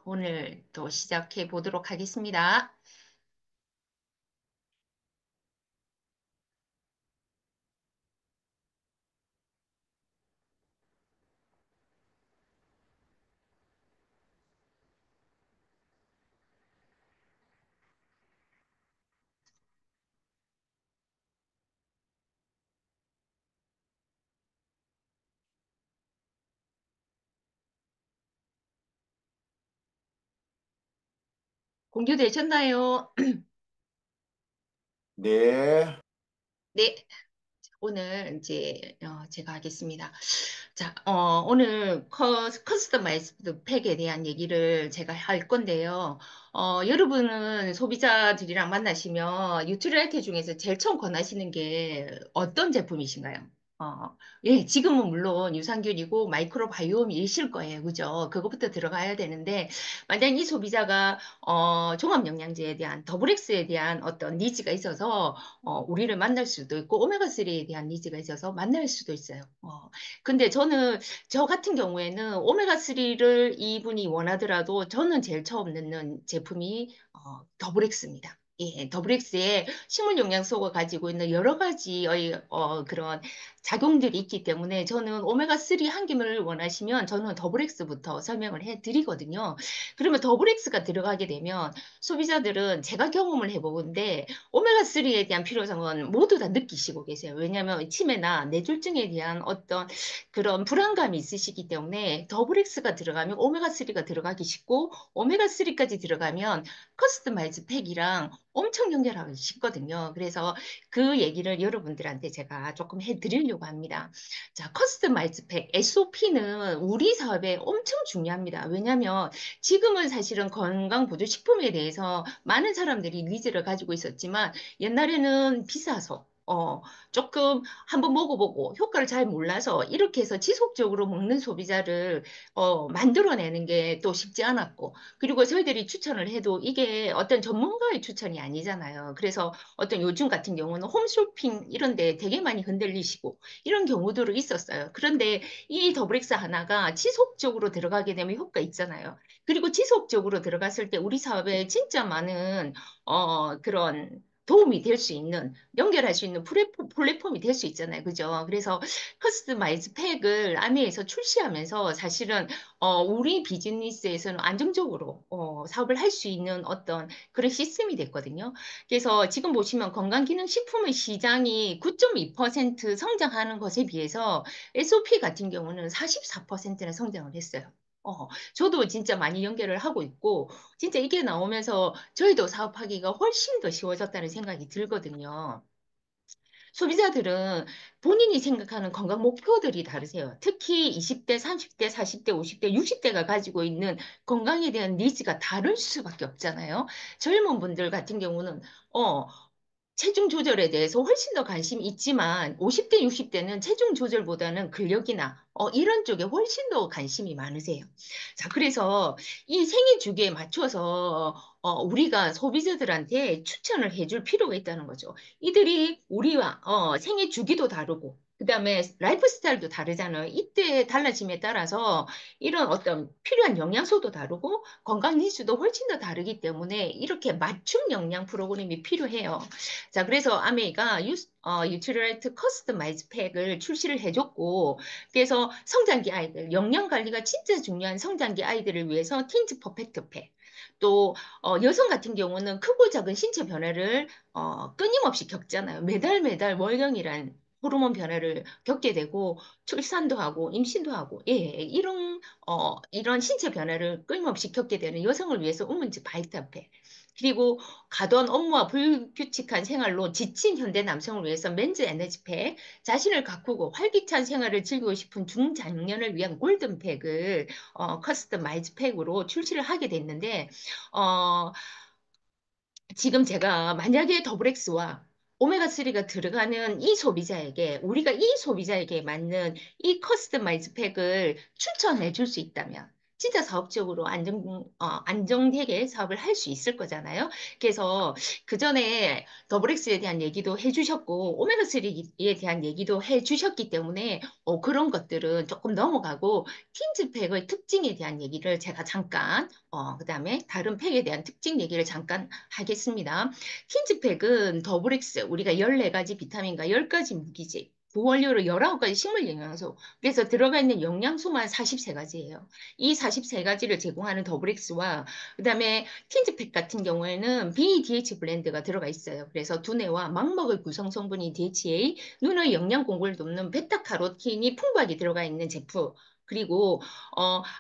오늘 또 시작해 보도록 하겠습니다. 공유되셨나요? 네, 네, 오늘 이제 제가 하겠습니다. 자, 오늘 커스터마이즈드 팩에 대한 얘기를 제가 할 건데요. 여러분은 소비자들이랑 만나시면 유틸라이트 중에서 제일 처음 권하시는 게 어떤 제품이신가요? 예, 지금은 물론 유산균이고 마이크로바이옴이실 거예요. 그죠? 그것부터 들어가야 되는데, 만약 이 소비자가 종합영양제에 대한 더블엑스에 대한 어떤 니즈가 있어서 우리를 만날 수도 있고 오메가3에 대한 니즈가 있어서 만날 수도 있어요. 근데 저 같은 경우에는 오메가3를 이분이 원하더라도 저는 제일 처음 넣는 제품이 더블엑스입니다. 예, 더블엑스에 식물 영양소가 가지고 있는 여러 가지의 그런 작용들이 있기 때문에 저는 오메가3 한 김을 원하시면 저는 더블엑스부터 설명을 해 드리거든요. 그러면 더블엑스가 들어가게 되면 소비자들은 제가 경험을 해보건데 오메가3에 대한 필요성은 모두 다 느끼시고 계세요. 왜냐하면 치매나 뇌졸중에 대한 어떤 그런 불안감이 있으시기 때문에 더블엑스가 들어가면 오메가3가 들어가기 쉽고 오메가3까지 들어가면 커스터마이즈 팩이랑 엄청 연결하기 쉽거든요. 그래서 그 얘기를 여러분들한테 제가 조금 해드리려고 합니다. 자, 커스터마이즈 팩, SOP는 우리 사업에 엄청 중요합니다. 왜냐하면 지금은 사실은 건강보조식품에 대해서 많은 사람들이 니즈를 가지고 있었지만 옛날에는 비싸서 조금 한번 먹어보고 효과를 잘 몰라서 이렇게 해서 지속적으로 먹는 소비자를 만들어내는 게 또 쉽지 않았고 그리고 저희들이 추천을 해도 이게 어떤 전문가의 추천이 아니잖아요. 그래서 어떤 요즘 같은 경우는 홈쇼핑 이런 데 되게 많이 흔들리시고 이런 경우들이 있었어요. 그런데 이 더블엑스 하나가 지속적으로 들어가게 되면 효과 있잖아요. 그리고 지속적으로 들어갔을 때 우리 사업에 진짜 많은 그런 도움이 될 수 있는 연결할 수 있는 플랫폼이 될 수 있잖아요. 그죠? 그래서 커스터마이즈 팩을 아미에서 출시하면서 사실은 우리 비즈니스에서는 안정적으로 사업을 할 수 있는 어떤 그런 시스템이 됐거든요. 그래서 지금 보시면 건강기능식품의 시장이 9.2% 성장하는 것에 비해서 SOP 같은 경우는 44%나 성장을 했어요. 저도 진짜 많이 연결을 하고 있고, 진짜 이게 나오면서 저희도 사업하기가 훨씬 더 쉬워졌다는 생각이 들거든요. 소비자들은 본인이 생각하는 건강 목표들이 다르세요. 특히 20대, 30대, 40대, 50대, 60대가 가지고 있는 건강에 대한 니즈가 다를 수밖에 없잖아요. 젊은 분들 같은 경우는, 어, 체중 조절에 대해서 훨씬 더 관심이 있지만 50대, 60대는 체중 조절보다는 근력이나 이런 쪽에 훨씬 더 관심이 많으세요. 자, 그래서 이 생애 주기에 맞춰서 우리가 소비자들한테 추천을 해줄 필요가 있다는 거죠. 이들이 우리와 생애 주기도 다르고 그다음에 라이프 스타일도 다르잖아요. 이때 달라짐에 따라서 이런 어떤 필요한 영양소도 다르고 건강 니즈도 훨씬 더 다르기 때문에 이렇게 맞춤 영양 프로그램이 필요해요. 자, 그래서 아메이가 유틸라이트 커스터마이즈 팩을 출시를 해줬고, 그래서 성장기 아이들, 영양 관리가 진짜 중요한 성장기 아이들을 위해서 틴트 퍼펙트 팩. 또, 여성 같은 경우는 크고 작은 신체 변화를 끊임없이 겪잖아요. 매달 매달 월경이란 호르몬 변화를 겪게 되고, 출산도 하고, 임신도 하고, 예, 이런 신체 변화를 끊임없이 겪게 되는 여성을 위해서 우먼즈 바이탈 팩. 그리고 과도한 업무와 불규칙한 생활로 지친 현대 남성을 위해서 맨즈 에너지팩, 자신을 가꾸고 활기찬 생활을 즐기고 싶은 중장년을 위한 골든팩을 커스터마이즈 팩으로 출시를 하게 됐는데 어, 지금 제가 만약에 더블엑스와 오메가3가 들어가는 이 소비자에게 우리가 이 소비자에게 맞는 이 커스터마이즈 팩을 추천해 줄 수 있다면 진짜 사업적으로 안정되게 사업을 할 수 있을 거잖아요. 그래서 그 전에 더블엑스에 대한 얘기도 해주셨고, 오메가3에 대한 얘기도 해주셨기 때문에, 그런 것들은 조금 넘어가고, 퀸즈팩의 특징에 대한 얘기를 제가 잠깐, 그 다음에 다른 팩에 대한 특징 얘기를 잠깐 하겠습니다. 퀸즈팩은 더블엑스, 우리가 14가지 비타민과 10가지 무기질, 부원료로 19가지 식물 영양소, 그래서 들어가 있는 영양소만 43가지예요. 이 43가지를 제공하는 더블엑스와 그다음에 퀸즈팩 같은 경우에는 BDH 블렌드가 들어가 있어요. 그래서 두뇌와 망막의 구성 성분인 DHA, 눈의 영양 공급을 돕는 베타카로틴이 풍부하게 들어가 있는 제품. 그리고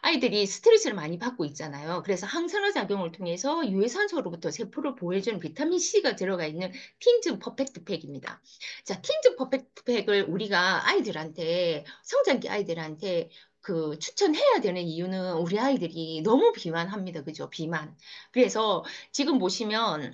아이들이 스트레스를 많이 받고 있잖아요. 그래서 항산화 작용을 통해서 유해산소로부터 세포를 보호해주는 비타민 C가 들어가 있는 틴즈 퍼펙트 팩입니다. 자, 틴즈 퍼펙트 팩을 우리가 아이들한테 성장기 아이들한테 추천해야 되는 이유는 우리 아이들이 너무 비만합니다. 그죠? 비만. 그래서 지금 보시면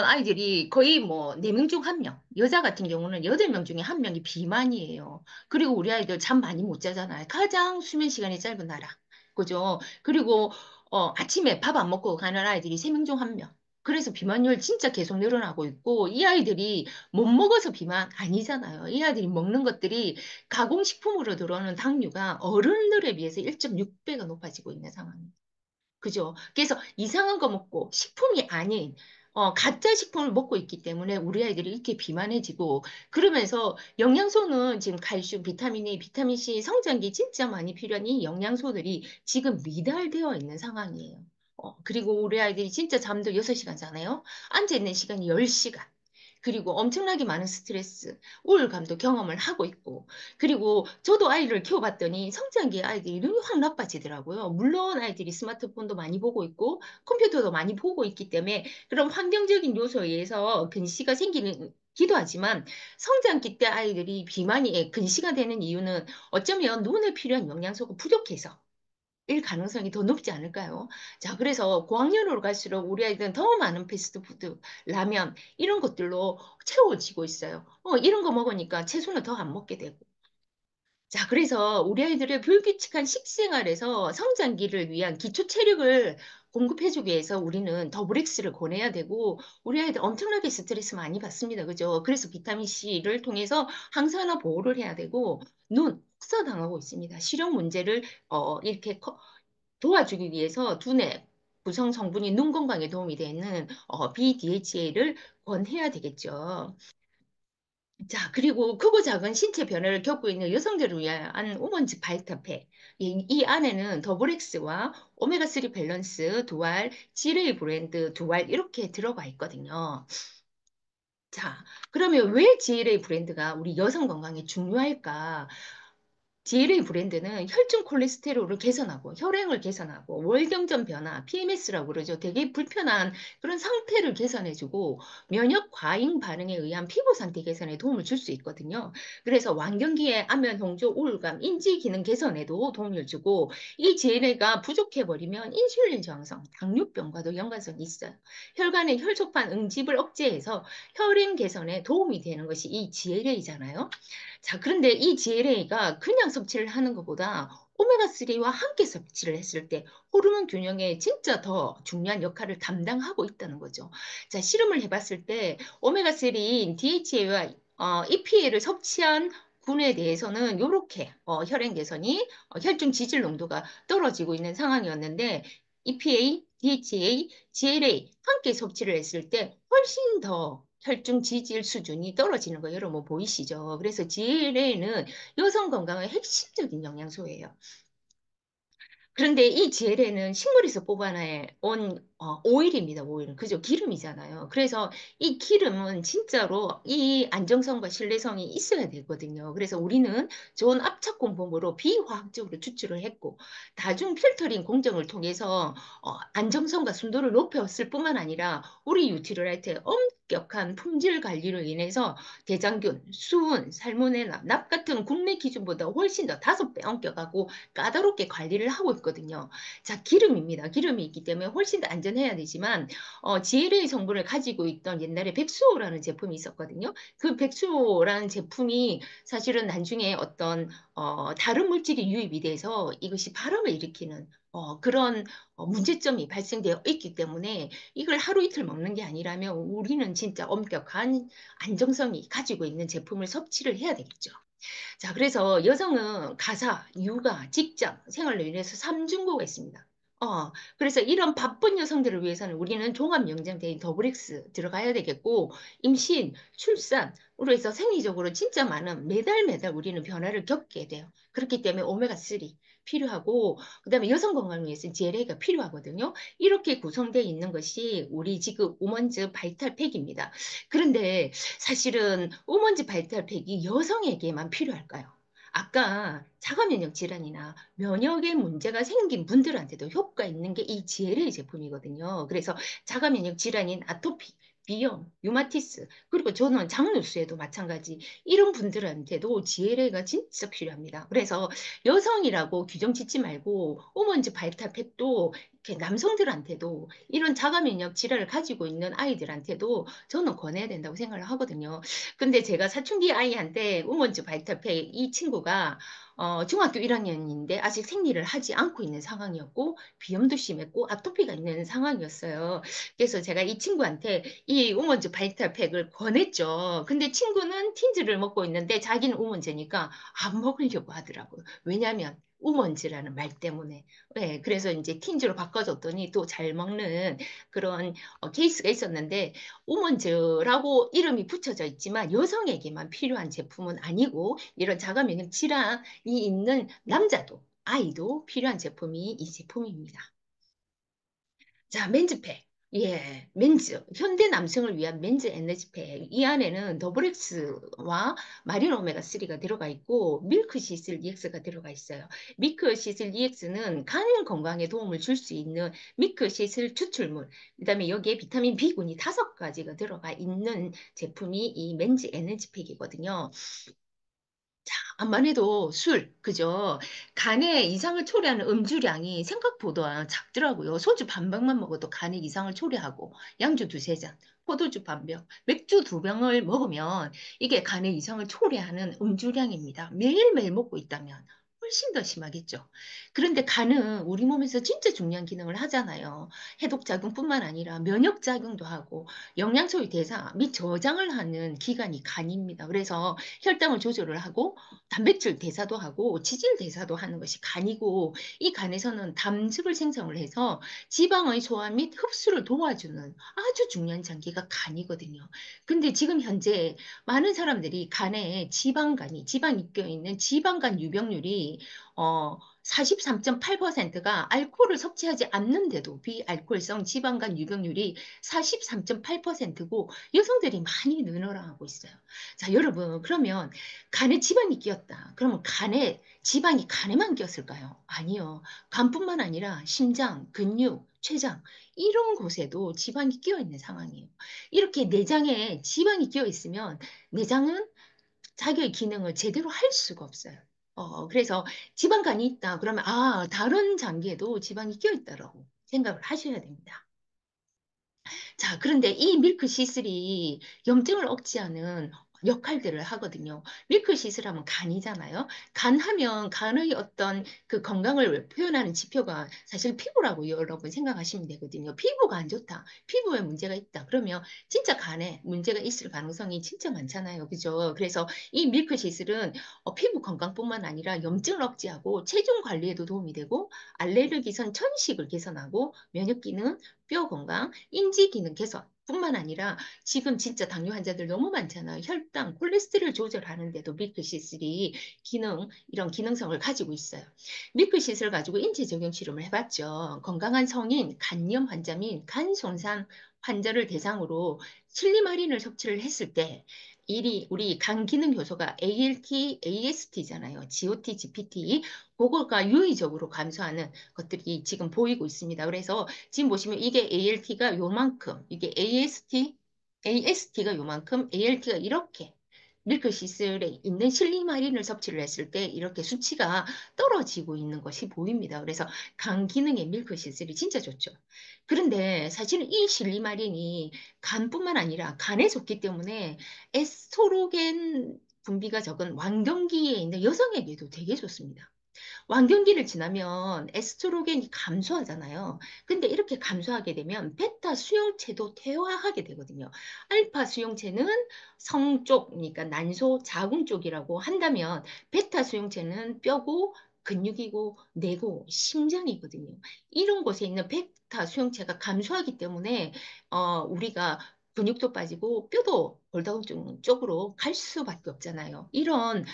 아이들이 거의 뭐 4명 중 1명, 여자 같은 경우는 8명 중에 1명이 비만이에요. 그리고 우리 아이들 잠 많이 못 자잖아요. 가장 수면 시간이 짧은 나라. 그죠? 그리고 아침에 밥 안 먹고 가는 아이들이 3명 중 1명. 그래서 비만율 진짜 계속 늘어나고 있고 이 아이들이 못 먹어서 비만 아니잖아요. 이 아이들이 먹는 것들이 가공식품으로 들어오는 당류가 어른들에 비해서 1.6배가 높아지고 있는 상황입니다. 그죠? 그래서 이상한 거 먹고 식품이 아닌 가짜 식품을 먹고 있기 때문에 우리 아이들이 이렇게 비만해지고 그러면서 영양소는 지금 칼슘, 비타민 A, 비타민 C, 성장기 진짜 많이 필요한 이 영양소들이 지금 미달되어 있는 상황이에요. 그리고 우리 아이들이 진짜 잠도 6시간 자나요? 앉아있는 시간이 10시간. 그리고 엄청나게 많은 스트레스, 우울감도 경험을 하고 있고, 그리고 저도 아이를 키워봤더니 성장기 아이들이 눈이 확 나빠지더라고요. 물론 아이들이 스마트폰도 많이 보고 있고 컴퓨터도 많이 보고 있기 때문에 그런 환경적인 요소에 의해서 근시가 생기는 기도 하지만 성장기 때 아이들이 비만이 근시가 되는 이유는 어쩌면 눈에 필요한 영양소가 부족해서 일 가능성이 더 높지 않을까요? 자, 그래서 고학년으로 갈수록 우리 아이들은 더 많은 패스트푸드, 라면 이런 것들로 채워지고 있어요. 이런 거 먹으니까 채소는 더 안 먹게 되고. 자, 그래서 우리 아이들의 불규칙한 식생활에서 성장기를 위한 기초 체력을 공급해주기 위해서 우리는 더블엑스를 권해야 되고, 우리 아이들 엄청나게 스트레스 많이 받습니다. 그죠? 그래서 비타민 C를 통해서 항산화 보호를 해야 되고, 눈, 혹사당하고 있습니다. 시력 문제를 이렇게 도와주기 위해서 두뇌 구성 성분이 눈 건강에 도움이 되는 BDHA를 권해야 되겠죠. 자, 그리고 크고 작은 신체 변화를 겪고 있는 여성들을 위한 우먼즈 바이터팩. 이 안에는 더블엑스와 오메가3 밸런스 두알, 지레이 브랜드 두알 이렇게 들어가 있거든요. 자, 그러면 왜 GLA 브랜드가 우리 여성 건강에 중요할까? GLA 브랜드는 혈중 콜레스테롤을 개선하고 혈행을 개선하고 월경전 변화, PMS라고 그러죠. 되게 불편한 그런 상태를 개선해주고 면역 과잉 반응에 의한 피부 상태 개선에 도움을 줄 수 있거든요. 그래서 완경기에 안면 홍조, 우울감, 인지 기능 개선에도 도움을 주고 이 GLA가 부족해버리면 인슐린 저항성, 당뇨병과도 연관성이 있어요. 혈관의 혈소판 응집을 억제해서 혈행 개선에 도움이 되는 것이 이 GLA잖아요. 자, 그런데 이 GLA가 그냥 섭취를 하는 것보다 오메가3와 함께 섭취를 했을 때 호르몬 균형에 진짜 더 중요한 역할을 담당하고 있다는 거죠. 자, 실험을 해봤을 때 오메가3인 DHA와 EPA를 섭취한 군에 대해서는 이렇게 혈행 개선이 혈중 지질 농도가 떨어지고 있는 상황이었는데 EPA, DHA, GLA 함께 섭취를 했을 때 훨씬 더 혈중 지질 수준이 떨어지는 거 여러분 보이시죠? 그래서 GLA는 여성 건강의 핵심적인 영양소예요. 그런데 이 GL에는 식물에서 뽑아낸 오일입니다. 오일. 그죠? 기름이잖아요. 그래서 이 기름은 진짜로 이 안정성과 신뢰성이 있어야 되거든요. 그래서 우리는 좋은 압착 공법으로 비화학적으로 추출을 했고 다중 필터링 공정을 통해서 안정성과 순도를 높였을 뿐만 아니라 우리 유티르라이트의 엄격한 품질 관리로 인해서 대장균, 수은, 살모넬라, 납 같은 국내 기준보다 훨씬 더 5배 엄격하고 까다롭게 관리를 하고 있거든요. 자, 기름입니다. 기름이 있기 때문에 훨씬 더 안전 안전해야 되지만 GLA 성분을 가지고 있던 옛날에 백수호라는 제품이 있었거든요. 그 백수호라는 제품이 사실은 나중에 어떤 다른 물질이 유입이 돼서 이것이 발암을 일으키는 그런 문제점이 발생되어 있기 때문에 이걸 하루 이틀 먹는 게 아니라면 우리는 진짜 엄격한 안정성이 가지고 있는 제품을 섭취를 해야 되겠죠. 자, 그래서 여성은 가사, 육아, 직장, 생활로 인해서 삼중고가 있습니다. 그래서 이런 바쁜 여성들을 위해서는 우리는 종합영양제인 더블엑스 들어가야 되겠고, 임신, 출산, 으로 해서 생리적으로 진짜 많은 매달 매달 우리는 변화를 겪게 돼요. 그렇기 때문에 오메가3 필요하고, 그다음에 여성 건강을 위해서 GLA가 필요하거든요. 이렇게 구성되어 있는 것이 우리 지금 우먼즈 바이탈팩입니다. 그런데 사실은 우먼즈 바이탈팩이 여성에게만 필요할까요? 아까 자가면역 질환이나 면역에 문제가 생긴 분들한테도 효과 있는 게 이 GLA 제품이거든요. 그래서 자가면역 질환인 아토피, 비염, 유마티스, 그리고 저는 장누수에도 마찬가지 이런 분들한테도 GLA가 진짜 필요합니다. 그래서 여성이라고 규정 짓지 말고 우먼즈 바이탈팩도 이렇게 남성들한테도 이런 자가면역 질환을 가지고 있는 아이들한테도 저는 권해야 된다고 생각을 하거든요. 근데 제가 사춘기 아이한테 우먼즈 바이탈팩 이 친구가 중학교 1학년인데 아직 생리를 하지 않고 있는 상황이었고 비염도 심했고 아토피가 있는 상황이었어요. 그래서 제가 이 친구한테 이 우먼즈 바이탈팩을 권했죠. 근데 친구는 틴즈를 먹고 있는데 자기는 우먼즈니까 안 먹으려고 하더라고요. 왜냐하면 우먼즈라는 말 때문에. 네, 그래서 이제 틴즈로 바꿔줬더니 또 잘 먹는 그런 케이스가 있었는데 우먼즈라고 이름이 붙여져 있지만 여성에게만 필요한 제품은 아니고 이런 자가 면역 질환이 있는 남자도 아이도 필요한 제품이 이 제품입니다. 자, 맨즈팩. 예, 맨즈. 현대 남성을 위한 맨즈 에너지팩. 이 안에는 더블엑스와 마린 오메가3가 들어가 있고, 밀크 시슬 EX가 들어가 있어요. 밀크 시슬 EX는 간 건강에 도움을 줄 수 있는 밀크 시슬 추출물. 그다음에 여기에 비타민 B군이 5가지가 들어가 있는 제품이 이 맨즈 에너지팩이거든요. 암만 해도 술, 그죠? 간에 이상을 초래하는 음주량이 생각보다 작더라고요. 소주 반 병만 먹어도 간에 이상을 초래하고, 양주 두세 잔, 포도주 반 병, 맥주 두 병을 먹으면 이게 간에 이상을 초래하는 음주량입니다. 매일매일 먹고 있다면 훨씬 더 심하겠죠. 그런데 간은 우리 몸에서 진짜 중요한 기능을 하잖아요. 해독작용뿐만 아니라 면역작용도 하고, 영양소의 대사 및 저장을 하는 기관이 간입니다. 그래서 혈당을 조절을 하고, 단백질 대사도 하고 지질 대사도 하는 것이 간이고 이 간에서는 담즙을 생성을 해서 지방의 소화 및 흡수를 도와주는 아주 중요한 장기가 간이거든요. 근데 지금 현재 많은 사람들이 간에 지방이 껴있는 지방간 유병률이 43.8%가 알코올을 섭취하지 않는데도 비알코올성 지방간 유병률이 43.8%고 여성들이 많이 늘어나고 있어요. 자, 여러분, 그러면 간에 지방이 끼었다. 그러면 지방이 간에만 끼었을까요? 아니요. 간뿐만 아니라 심장, 근육, 췌장, 이런 곳에도 지방이 끼어 있는 상황이에요. 이렇게 내장에 지방이 끼어 있으면 내장은 자기의 기능을 제대로 할 수가 없어요. 그래서 지방간이 있다. 그러면, 다른 장기에도 지방이 끼어 있다라고 생각을 하셔야 됩니다. 자, 그런데 이 밀크시슬이 염증을 억제하는 역할들을 하거든요. 밀크시슬하면 간이잖아요. 간하면 간의 어떤 그 건강을 표현하는 지표가 사실 피부라고 여러분 생각하시면 되거든요. 피부가 안 좋다. 피부에 문제가 있다. 그러면 진짜 간에 문제가 있을 가능성이 진짜 많잖아요. 그죠? 그래서 이 밀크시슬은 피부 건강뿐만 아니라 염증을 억제하고 체중 관리에도 도움이 되고 알레르기성 천식을 개선하고 면역 기능, 뼈 건강, 인지 기능 개선뿐만 아니라 지금 진짜 당뇨 환자들 너무 많잖아요. 혈당, 콜레스테롤 조절하는데도 밀크시슬이 이런 기능성을 가지고 있어요. 밀크시슬 가지고 인체 적용 실험을 해봤죠. 건강한 성인, 간염 환자 및 간 손상 환자를 대상으로 실리마린을 섭취를 했을 때 우리 간 기능 효소가 ALT, AST잖아요. GOT, GPT. 그거가 유의적으로 감소하는 것들이 지금 보이고 있습니다. 그래서 지금 보시면 이게 ALT가 요만큼, 이게 AST가 요만큼, ALT가 이렇게 밀크시슬에 있는 실리마린을 섭취를 했을 때 이렇게 수치가 떨어지고 있는 것이 보입니다. 그래서 간 기능에 밀크시슬이 진짜 좋죠. 그런데 사실은 이 실리마린이 간뿐만 아니라 간에 좋기 때문에 에스트로겐 분비가 적은 완경기에 있는 여성에게도 되게 좋습니다. 완경기를 지나면 에스트로겐이 감소하잖아요. 근데 이렇게 감소하게 되면 베타 수용체도 퇴화하게 되거든요. 알파 수용체는 성 쪽, 그러니까 난소 자궁 쪽이라고 한다면 베타 수용체는 뼈고 근육이고 뇌고 심장이거든요. 이런 곳에 있는 베타 수용체가 감소하기 때문에 우리가 근육도 빠지고 뼈도 골다공증 쪽으로 갈 수밖에 없잖아요. 이런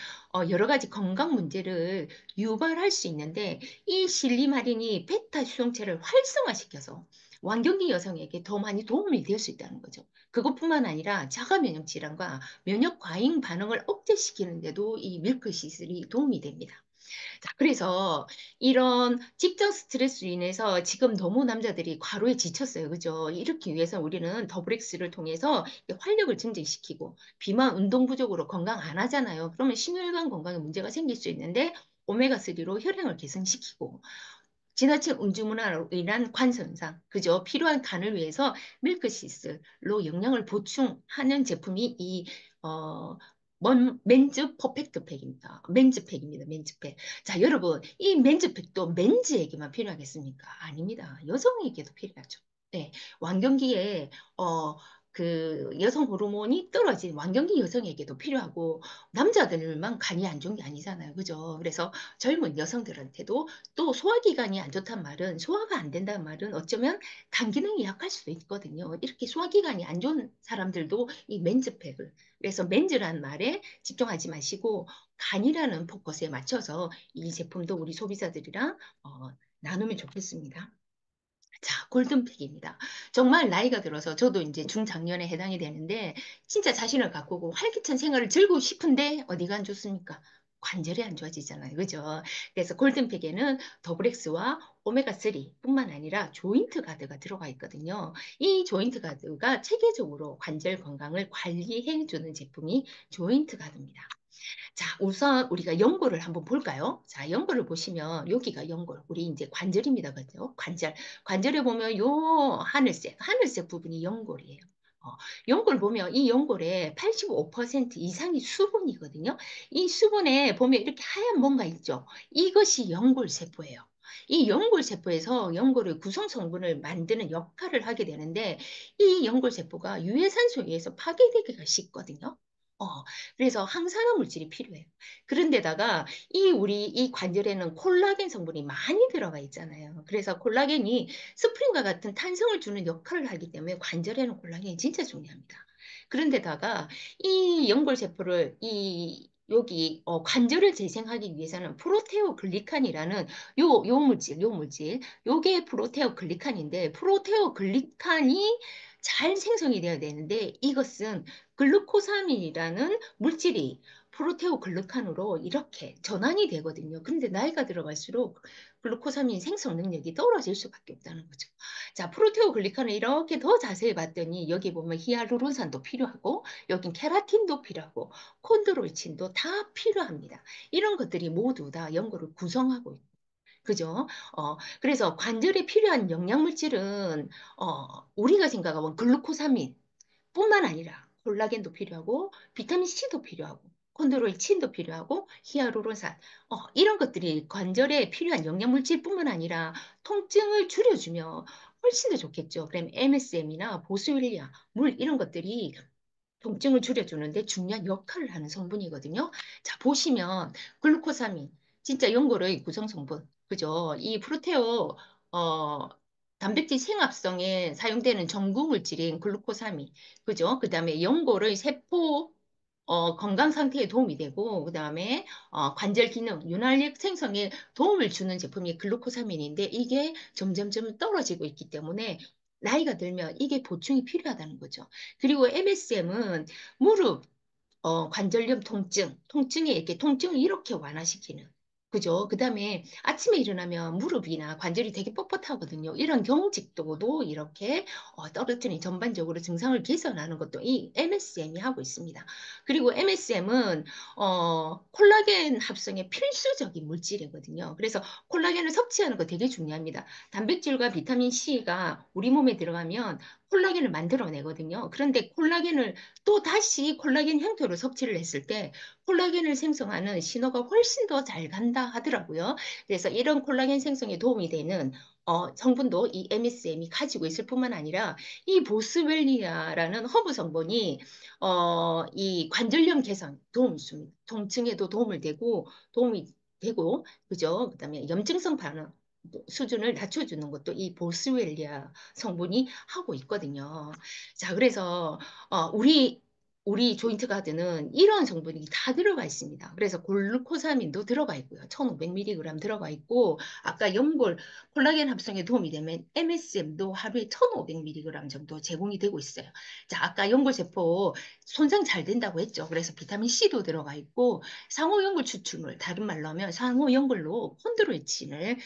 여러 가지 건강 문제를 유발할 수 있는데 이 실리마린이 베타 수용체를 활성화시켜서 완경기 여성에게 더 많이 도움이 될 수 있다는 거죠. 그것뿐만 아니라 자가 면역 질환과 면역 과잉 반응을 억제시키는데도 이 밀크 시슬이 도움이 됩니다. 자, 그래서 이런 직장 스트레스로 인해서 지금 너무 남자들이 과로에 지쳤어요. 그죠? 이렇게 위해서 우리는 더블엑스를 통해서 활력을 증진시키고 비만 운동 부족으로 건강 안 하잖아요. 그러면 심혈관 건강에 문제가 생길 수 있는데 오메가3로 혈행을 개선시키고 지나친 음주문화로 인한 관선상, 그죠? 필요한 간을 위해서 밀크시슬로 영양을 보충하는 제품이 어, 맨즈 퍼펙트 팩입니다. 맨즈팩입니다. 맨즈팩. 자, 여러분, 이 맨즈팩도 맨즈에게만 필요하겠습니까? 아닙니다. 여성에게도 필요하죠. 네, 완경기에, 여성 호르몬이 떨어진 완경기 여성에게도 필요하고, 남자들만 간이 안 좋은 게 아니잖아요. 그죠? 그래서 젊은 여성들한테도 또 소화기관이 안 좋단 말은 소화가 안 된다는 말은 어쩌면 간 기능이 약할 수도 있거든요. 이렇게 소화기관이 안 좋은 사람들도 이 맨즈팩을 그래서 맨즈라는 말에 집중하지 마시고 간이라는 포커스에 맞춰서 이 제품도 우리 소비자들이랑 나누면 좋겠습니다. 자, 골든픽입니다. 정말 나이가 들어서 저도 이제 중장년에 해당이 되는데 진짜 자신을 가꾸고 활기찬 생활을 즐기고 싶은데 어디가 안 좋습니까? 관절이 안 좋아지잖아요. 그죠? 그래서 골든픽에는 더블엑스와 오메가3 뿐만 아니라 조인트 가드가 들어가 있거든요. 이 조인트 가드가 체계적으로 관절 건강을 관리해주는 제품이 조인트 가드입니다. 자, 우선 우리가 연골을 한번 볼까요? 자, 연골을 보시면 여기가 연골. 우리 이제 관절입니다. 그죠? 관절. 관절에 보면 요 하늘색 부분이 연골이에요. 연골 보면 이 연골에 85% 이상이 수분이거든요. 이 수분에 보면 이렇게 하얀 뭔가 있죠. 이것이 연골 세포예요. 이 연골 세포에서 연골의 구성 성분을 만드는 역할을 하게 되는데 이 연골 세포가 유해산소에 의해서 파괴되기가 쉽거든요. 어, 그래서 항산화 물질이 필요해요. 그런데다가 우리 이 관절에는 콜라겐 성분이 많이 들어가 있잖아요. 그래서 콜라겐이 스프링과 같은 탄성을 주는 역할을 하기 때문에 관절에는 콜라겐이 진짜 중요합니다. 그런데다가 이 연골세포를 여기 관절을 재생하기 위해서는 프로테오 글리칸이라는 요 물질, 요게 프로테오 글리칸인데 프로테오 글리칸이 잘 생성이 되어야 되는데 이것은 글루코사민이라는 물질이 프로테오 글루칸으로 이렇게 전환이 되거든요. 근데 나이가 들어갈수록 글루코사민 생성 능력이 떨어질 수밖에 없다는 거죠. 자, 프로테오 글리칸을 이렇게 더 자세히 봤더니 여기 보면 히알루론산도 필요하고 여긴 케라틴도 필요하고 콘드로이친도 다 필요합니다. 이런 것들이 모두 다 연골을 구성하고 있고 그죠? 그래서 관절에 필요한 영양물질은 우리가 생각하면 글루코사민 뿐만 아니라 콜라겐도 필요하고 비타민 C도 필요하고 콘드로이친도 필요하고 히아루론산 이런 것들이 관절에 필요한 영양물질뿐만 아니라 통증을 줄여주며 훨씬 더 좋겠죠. 그럼 MSM이나 보스율리아, 물 이런 것들이 통증을 줄여주는데 중요한 역할을 하는 성분이거든요. 자, 보시면 글루코사민, 진짜 연골의 구성 성분, 그죠? 이 프로테오, 단백질 생합성에 사용되는 전구 물질인 글루코사민, 그죠? 그 다음에 연골의 세포, 건강 상태에 도움이 되고, 그 다음에 관절 기능, 윤활유 생성에 도움을 주는 제품이 글루코사민인데 이게 점점점 떨어지고 있기 때문에 나이가 들면 이게 보충이 필요하다는 거죠. 그리고 MSM은 무릎 관절염 통증에 이렇게 통증을 이렇게 완화시키는 그죠? 그다음에 아침에 일어나면 무릎이나 관절이 되게 뻣뻣하거든요. 이런 경직도도 이렇게 떨어뜨린 전반적으로 증상을 개선하는 것도 이 MSM이 하고 있습니다. 그리고 MSM은 콜라겐 합성의 필수적인 물질이거든요. 그래서 콜라겐을 섭취하는 거 되게 중요합니다. 단백질과 비타민 C가 우리 몸에 들어가면 콜라겐을 만들어내거든요. 그런데 콜라겐을 또 다시 콜라겐 형태로 섭취를 했을 때 콜라겐을 생성하는 신호가 훨씬 더 잘 간다 하더라고요. 그래서 이런 콜라겐 생성에 도움이 되는 성분도 이 MSM이 가지고 있을 뿐만 아니라 이 보스웰리아라는 허브 성분이 이 관절염 개선 도움을 줍니다. 통증에도 도움이 되고 그죠? 그다음에 염증성 반응 수준을 낮춰주는 것도 이 보스웰리아 성분이 하고 있거든요. 자, 그래서 우리 조인트 가드는 이런 성분이 다 들어가 있습니다. 그래서 골루코사민도 들어가 있고요. 1500mg 들어가 있고, 아까 연골 콜라겐 합성에 도움이 되면 MSM도 하루에 1500mg 정도 제공이 되고 있어요. 자, 아까 연골세포 손상 잘 된다고 했죠. 그래서 비타민 C도 들어가 있고, 상호연골 추출물, 다른 말로 하면 상호연골로 콘드로이친을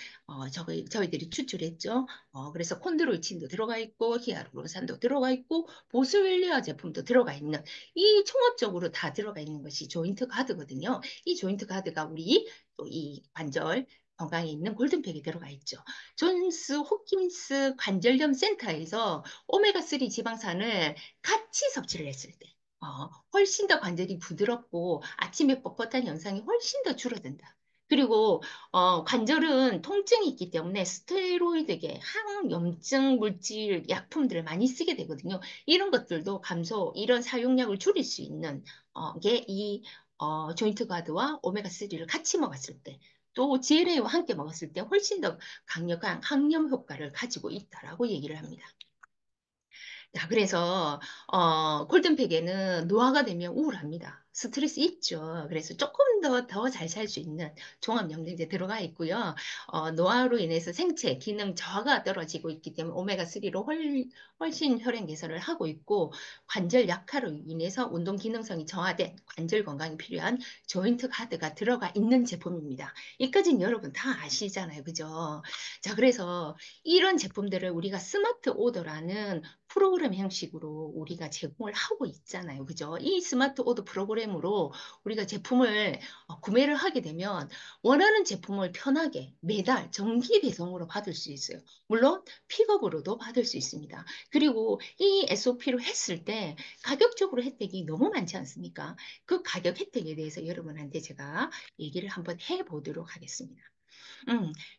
저희들이 추출했죠. 그래서 콘드로이친도 들어가 있고, 히아루론산도 들어가 있고, 보스웰리아 제품도 들어가 있는 이 총합적으로 다 들어가 있는 것이 조인트 가드거든요. 이 조인트 가드가 우리 또 이 관절 건강에 있는 골든팩이 들어가 있죠. 존스 홉킨스 관절염 센터에서 오메가3 지방산을 같이 섭취를 했을 때 훨씬 더 관절이 부드럽고 아침에 뻣뻣한 현상이 훨씬 더 줄어든다. 그리고 관절은 통증이 있기 때문에 스테로이드계, 항염증 물질 약품들을 많이 쓰게 되거든요. 이런 것들도 이런 사용량을 줄일 수 있는 게 이 조인트 가드와 오메가3를 같이 먹었을 때, 또 GLA와 함께 먹었을 때 훨씬 더 강력한 항염 효과를 가지고 있다라고 얘기를 합니다. 자, 그래서 골든팩에는 노화가 되면 우울합니다. 스트레스 있죠. 그래서 조금 더 잘 살 수 있는 종합 영양제 들어가 있고요. 노화로 인해서 생체 기능 저하가 떨어지고 있기 때문에 오메가3로 훨씬 혈행 개선을 하고 있고 관절 약화로 인해서 운동 기능성이 저하된 관절 건강이 필요한 조인트 가드가 들어가 있는 제품입니다. 이까지는 여러분 다 아시잖아요. 그죠? 자, 그래서 이런 제품들을 우리가 스마트 오더라는 프로그램 형식으로 우리가 제공을 하고 있잖아요. 그죠? 이 스마트 오더 프로그램으로 우리가 제품을 구매를 하게 되면 원하는 제품을 편하게 매달 정기 배송으로 받을 수 있어요. 물론 픽업으로도 받을 수 있습니다. 그리고 이 SOP로 했을 때 가격적으로 혜택이 너무 많지 않습니까? 그 가격 혜택에 대해서 여러분한테 제가 얘기를 한번 해보도록 하겠습니다.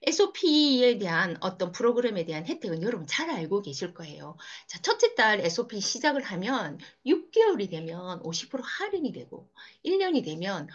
SOP에 대한 어떤 프로그램에 대한 혜택은 여러분 잘 알고 계실 거예요. 자, 첫째 달 SOP 시작을 하면 6개월이 되면 50% 할인이 되고 1년이 되면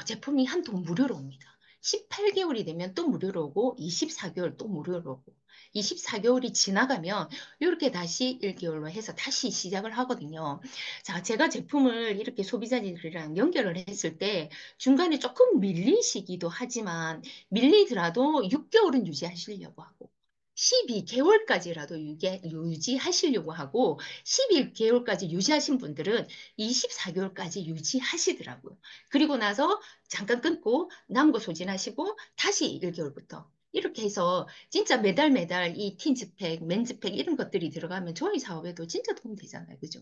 제품이 한 통 무료로 옵니다. 18개월이 되면 또 무료로 오고 24개월 또 무료로 오고 24개월이 지나가면 이렇게 다시 1개월로 해서 다시 시작을 하거든요. 자, 제가 제품을 이렇게 소비자들이랑 연결을 했을 때 중간에 조금 밀리시기도 하지만 밀리더라도 6개월은 유지하시려고 하고 12개월까지라도 유지하시려고 하고 11개월까지 유지하신 분들은 24개월까지 유지하시더라고요. 그리고 나서 잠깐 끊고 남은 거 소진하시고 다시 1개월부터 이렇게 해서 진짜 매달 매달 이 틴즈팩, 맨즈팩 이런 것들이 들어가면 저희 사업에도 진짜 도움 되잖아요. 그죠?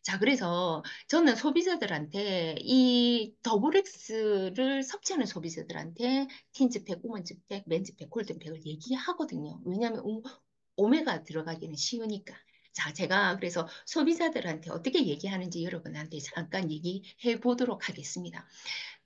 자, 그래서 저는 소비자들한테 이 더블엑스를 섭취하는 소비자들한테 틴즈팩, 우먼즈팩, 맨즈팩, 골든팩을 얘기하거든요. 왜냐하면 오메가 들어가기는 쉬우니까. 자, 제가 그래서 소비자들한테 어떻게 얘기하는지 여러분한테 잠깐 얘기해 보도록 하겠습니다.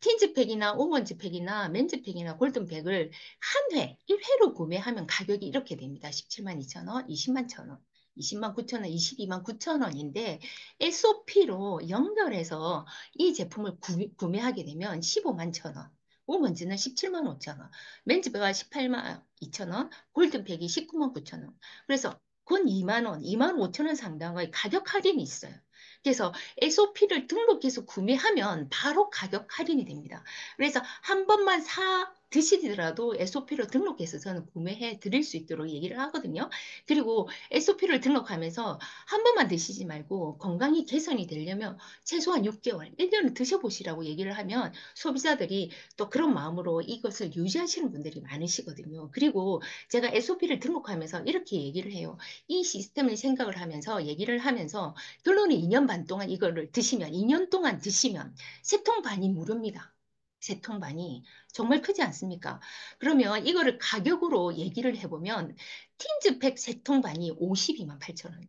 틴즈팩이나 오먼즈팩이나 맨즈팩이나 골든팩을 한 회, 1회로 구매하면 가격이 이렇게 됩니다. 17만 2천 원, 20만 1천 원. 20만 9천 원, 22만 9천 원인데 SOP로 연결해서 이 제품을 구매하게 되면 15만 천 원, 오먼즈는 17만 5천 원, 맨즈가 18만 2천 원, 골든팩이 19만 9천 원. 그래서 건 2만 원, 2만 5천 원 상당의 가격 할인이 있어요. 그래서 SOP를 등록해서 구매하면 바로 가격 할인이 됩니다. 그래서 한 번만 드시더라도 SOP로 등록해서 저는 구매해 드릴 수 있도록 얘기를 하거든요. 그리고 SOP를 등록하면서 한 번만 드시지 말고 건강이 개선이 되려면 최소한 6개월, 1년을 드셔보시라고 얘기를 하면 소비자들이 또 그런 마음으로 이것을 유지하시는 분들이 많으시거든요. 그리고 제가 SOP를 등록하면서 이렇게 얘기를 해요. 이 시스템을 생각을 하면서 얘기를 하면서 결론은 2년 반 동안 이거를 드시면, 2년 동안 드시면 세 통 반이 무료입니다. 세 통 반이 정말 크지 않습니까? 그러면 이거를 가격으로 얘기를 해보면 틴즈팩 세 통 반이 52만 8천 원.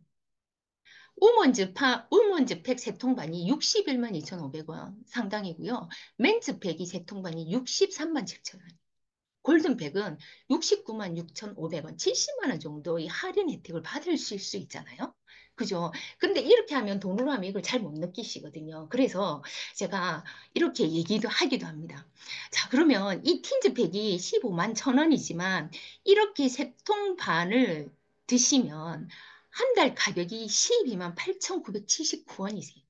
우먼즈팩 세 통 반이 61만 2,500원 상당이고요. 맨즈팩이 세 통 반이 63만 7천 원. 골든백은 69만 6,500원, 70만 원 정도의 할인 혜택을 받으실 수 있잖아요. 그죠? 근데 이렇게 하면 돈으로 하면 이걸 잘 못 느끼시거든요. 그래서 제가 이렇게 얘기도 하기도 합니다. 자, 그러면 이 틴즈팩이 15만 1,000원이지만 이렇게 세 통 반을 드시면 한 달 가격이 12만 8,979원이세요.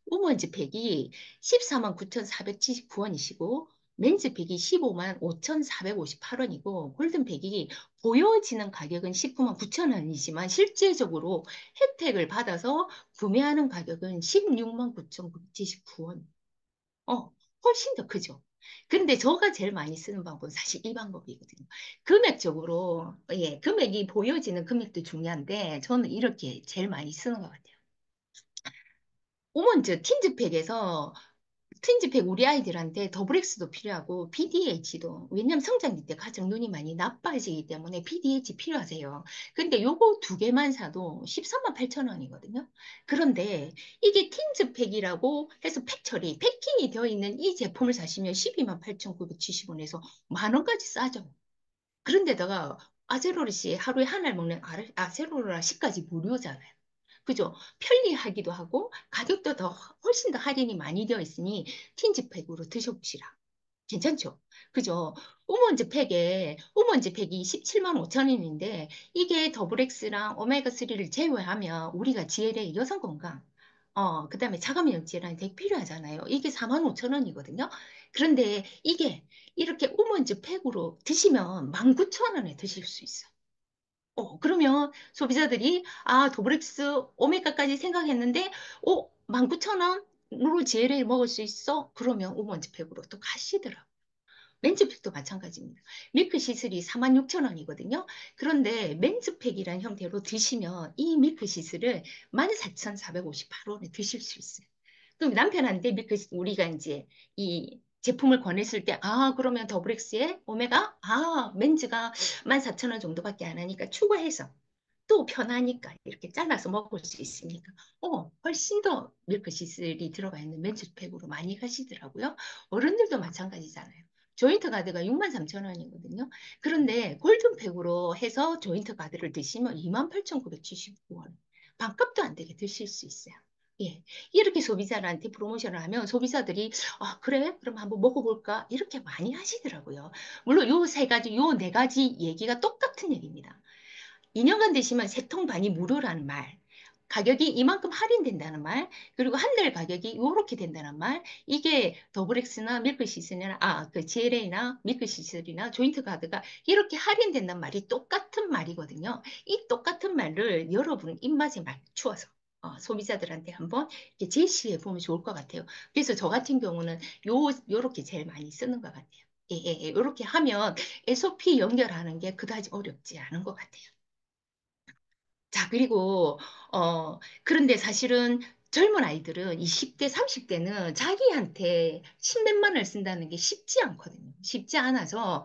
우먼즈팩이 14만 9,479원이시고 맨즈팩이 15만 5,458원이고 골든팩이 보여지는 가격은 19만 9천 원이지만 실제적으로 혜택을 받아서 구매하는 가격은 16만 9,979원. 어, 훨씬 더 크죠. 근데 저가 제일 많이 쓰는 방법은 사실 이 방법이거든요. 금액적으로, 예, 금액이 보여지는 금액도 중요한데 저는 이렇게 제일 많이 쓰는 것 같아요. 오먼즈 틴즈팩 우리 아이들한테 더블엑스도 필요하고 PDH도 왜냐면 성장기 때 가장 눈이 많이 나빠지기 때문에 PDH 필요하세요. 근데 요거 두 개만 사도 13만 8천 원이거든요. 그런데 이게 틴즈팩이라고 해서 팩 처리, 패킹이 되어 있는 이 제품을 사시면 12만 8,970원에서 만 원까지 싸죠. 그런데다가 아제로르시 하루에 한 알 먹는 아제로라시까지 무료잖아요. 그죠? 편리하기도 하고 가격도 더 훨씬 더 할인이 많이 되어 있으니 틴즈팩으로 드셔보시라. 괜찮죠? 그죠? 우먼즈 팩이 17만 5천 원인데 이게 더블엑스랑 오메가3를 제외하면 우리가 GLA 여성 건강 그다음에 자가면역 질환이 되게 필요하잖아요. 이게 4만 5천 원이거든요. 그런데 이게 이렇게 우먼즈 팩으로 드시면 19,000원에 드실 수 있어요. 그러면 소비자들이, 도브렉스 오메가까지 생각했는데, 19,000원으로 GLA 먹을 수 있어? 그러면 오먼지팩으로 또 가시더라고요. 맨즈팩도 마찬가지입니다. 밀크시슬이 46,000원이거든요. 그런데 맨즈팩이라는 형태로 드시면 이 밀크시슬을 14,458원에 드실 수 있어요. 그럼 남편한테 우리가 이제 이 제품을 권했을 때, 그러면 더블엑스의 오메가, 맨즈가 14,000원 정도밖에 안 하니까 추가해서 또 편하니까 이렇게 잘라서 먹을 수 있으니까 훨씬 더 밀크시슬이 들어가 있는 맨즈팩으로 많이 가시더라고요. 어른들도 마찬가지잖아요. 조인트 가드가 6만 3천 원이거든요. 그런데 골든팩으로 해서 조인트 가드를 드시면 28,979원. 반값도 안 되게 드실 수 있어요. 예. 이렇게 소비자한테 프로모션을 하면 소비자들이 그래? 그럼 한번 먹어볼까? 이렇게 많이 하시더라고요. 물론 요 세 가지, 요 네 가지 얘기가 똑같은 얘기입니다. 2년간 드시면 세 통 반이 무료라는 말, 가격이 이만큼 할인된다는 말, 그리고 한 달 가격이 이렇게 된다는 말, 이게 더블엑스나 밀크시슬이나, 그 GLA나 밀크시슬이나 조인트 가드가 이렇게 할인된다는 말이 똑같은 말이거든요. 이 똑같은 말을 여러분 입맛에 맞추어서 소비자들한테 한번 이렇게 제시해 보면 좋을 것 같아요. 그래서 저 같은 경우는 요렇게 제일 많이 쓰는 것 같아요. 예, 예, 예. 이렇게 하면 SOP 연결하는 게 그다지 어렵지 않은 것 같아요. 자, 그리고, 그런데 사실은 젊은 아이들은 20대, 30대는 자기한테 십몇만 원을 쓴다는 게 쉽지 않거든요. 쉽지 않아서,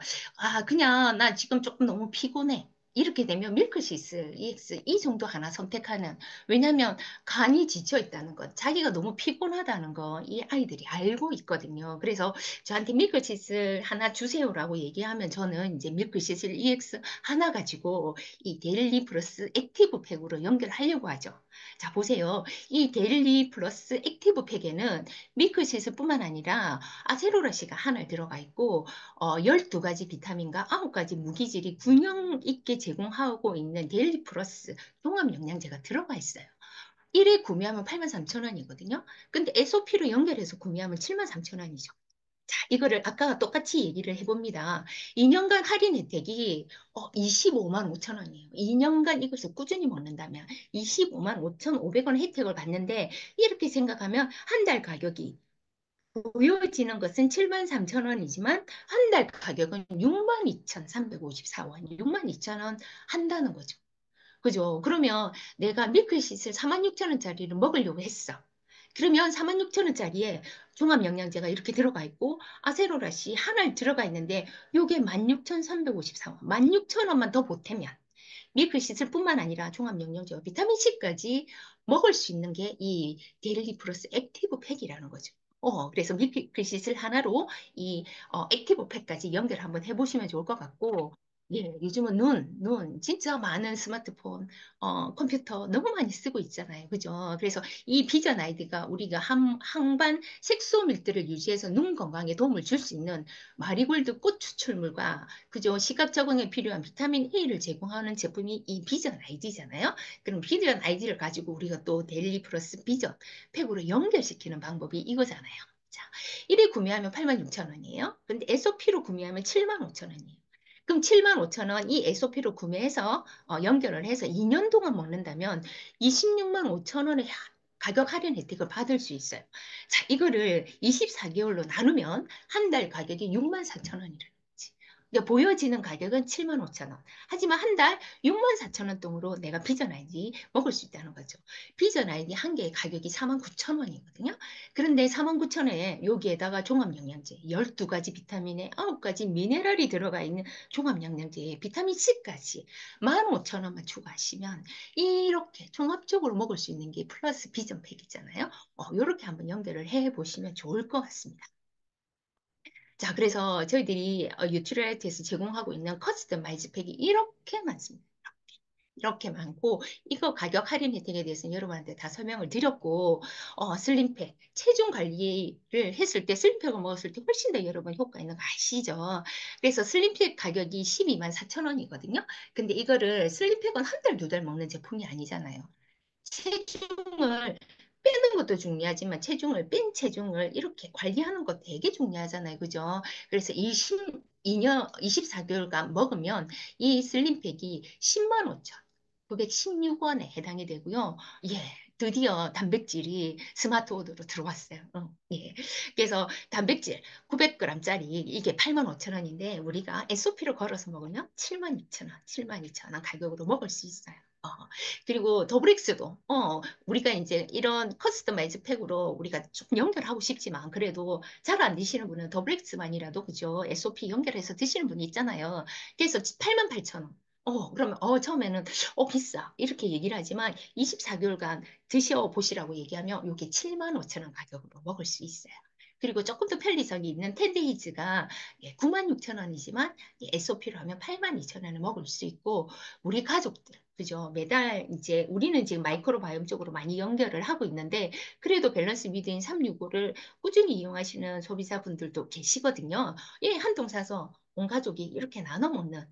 그냥 나 지금 조금 너무 피곤해. 이렇게 되면 밀크시스, EX 이 정도 하나 선택하는. 왜냐하면 간이 지쳐 있다는 것, 자기가 너무 피곤하다는 거, 이 아이들이 알고 있거든요. 그래서 저한테 밀크시슬 하나 주세요라고 얘기하면 저는 이제 밀크시슬 EX 하나 가지고 이 데일리 플러스 액티브 팩으로 연결하려고 하죠. 자, 보세요. 이 데일리 플러스 액티브 팩에는 밀크시슬뿐만 아니라 아세로라시가 하나 들어가 있고 12가지 비타민과 9가지 무기질이 균형 있게 제공하고 있는 데일리 플러스 종합 영양제가 들어가 있어요. 1회 구매하면 83,000원이거든요. 근데 SOP로 연결해서 구매하면 73,000원이죠. 자, 이거를 아까 똑같이 얘기를 해봅니다. 2년간 할인 혜택이 25만 5천 원이에요. 2년간 이것을 꾸준히 먹는다면 25만 5,500원 혜택을 받는데 이렇게 생각하면 한 달 가격이 보여지는 것은 7만 3천 원이지만 한 달 가격은 6만 2,354원, 6만 2천 원 한다는 거죠. 그죠? 그러면 내가 밀크시슬 4만 6천 원짜리를 먹으려고 했어. 그러면 4만 6천 원짜리에 종합영양제가 이렇게 들어가 있고 아세로라씨 하나 들어가 있는데 요게 16,354원, 16,000원만 더 보태면 밀크시슬뿐만 아니라 종합영양제와 비타민C까지 먹을 수 있는 게 이 데일리 플러스 액티브 팩이라는 거죠. 그래서 밀크시슬 하나로 이 액티브 팩까지 연결 한번 해보시면 좋을 것 같고, 예, 요즘은 진짜 많은 스마트폰, 컴퓨터 너무 많이 쓰고 있잖아요. 그죠? 그래서 이 비전 아이디가 우리가 항반 색소 밀도를 유지해서 눈 건강에 도움을 줄 수 있는 마리골드 꽃 추출물과 그죠? 시각 적응에 필요한 비타민 A를 제공하는 제품이 이 비전 아이디잖아요. 그럼 비전 아이디를 가지고 우리가 또 데일리 플러스 비전 팩으로 연결시키는 방법이 이거잖아요. 자, 1회 구매하면 86,000원이에요. 근데 SOP로 구매하면 75,000원이에요. 그럼 75,000원 이 SOP로 구매해서 연결을 해서 2년 동안 먹는다면 26만 5천 원의 가격 할인 혜택을 받을 수 있어요. 자, 이거를 24개월로 나누면 한 달 가격이 6만 4천 원이라는 거지. 그러니까 보여지는 가격은 7만 5천 원. 하지만 한 달 6만 4천 원 돈으로 내가 비전 아이디 먹을 수 있다는 거죠. 비전 아이디 한 개의 가격이 4만 9천 원이거든요. 그런데 4만 9천 원에 여기에다가 종합영양제 12가지 비타민에 9가지 미네랄이 들어가 있는 종합영양제에 비타민 C까지 1만 5천 원만 추가하시면 이렇게 종합적으로 먹을 수 있는 게 플러스 비전 팩이잖아요. 이렇게 한번 연결을 해 보시면 좋을 것 같습니다. 자, 그래서 저희들이 유틸라이트에서 제공하고 있는 커스터마이즈 팩이 이렇게 많습니다. 이렇게 많고 이거 가격 할인 혜택에 대해서는 여러분한테 다 설명을 드렸고 슬림팩 체중 관리를 했을 때 슬림팩을 먹었을 때 훨씬 더 여러분 효과 있는 거 아시죠? 그래서 슬림팩 가격이 12만 4천 원이거든요. 근데 이거를 슬림팩은 한 달, 두 달 먹는 제품이 아니잖아요. 체중을 빼는 것도 중요하지만 체중을 뺀 체중을 이렇게 관리하는 거 되게 중요하잖아요. 그죠? 그래서 22년, 24개월간 먹으면 이 슬림팩이 10만 5천 916원에 해당이 되고요. 예. 드디어 단백질이 스마트워드로 들어왔어요. 예. 그래서 단백질 900g짜리 이게 8만 5천 원인데 우리가 SOP로 걸어서 먹으면 7만 2천 원, 7만 2천 원 가격으로 먹을 수 있어요. 그리고 더블엑스도 우리가 이제 이런 커스터마이즈 팩으로 우리가 좀 연결하고 싶지만 그래도 잘 안 드시는 분은 더블엑스만이라도 그죠? SOP 연결해서 드시는 분이 있잖아요. 그래서 8만 8천 원. 그러면 처음에는 비싸 이렇게 얘기를 하지만 24개월간 드셔보시라고 얘기하면 이게 7만 5천 원 가격으로 먹을 수 있어요. 그리고 조금 더 편리성이 있는 텐데이즈가 9만 6천 원이지만 SOP로 하면 8만 2천 원을 먹을 수 있고 우리 가족들 그죠? 매달 이제 우리는 지금 마이크로바이옴 쪽으로 많이 연결을 하고 있는데 그래도 밸런스 미드인 365를 꾸준히 이용하시는 소비자분들도 계시거든요. 예, 한 통 사서 온 가족이 이렇게 나눠 먹는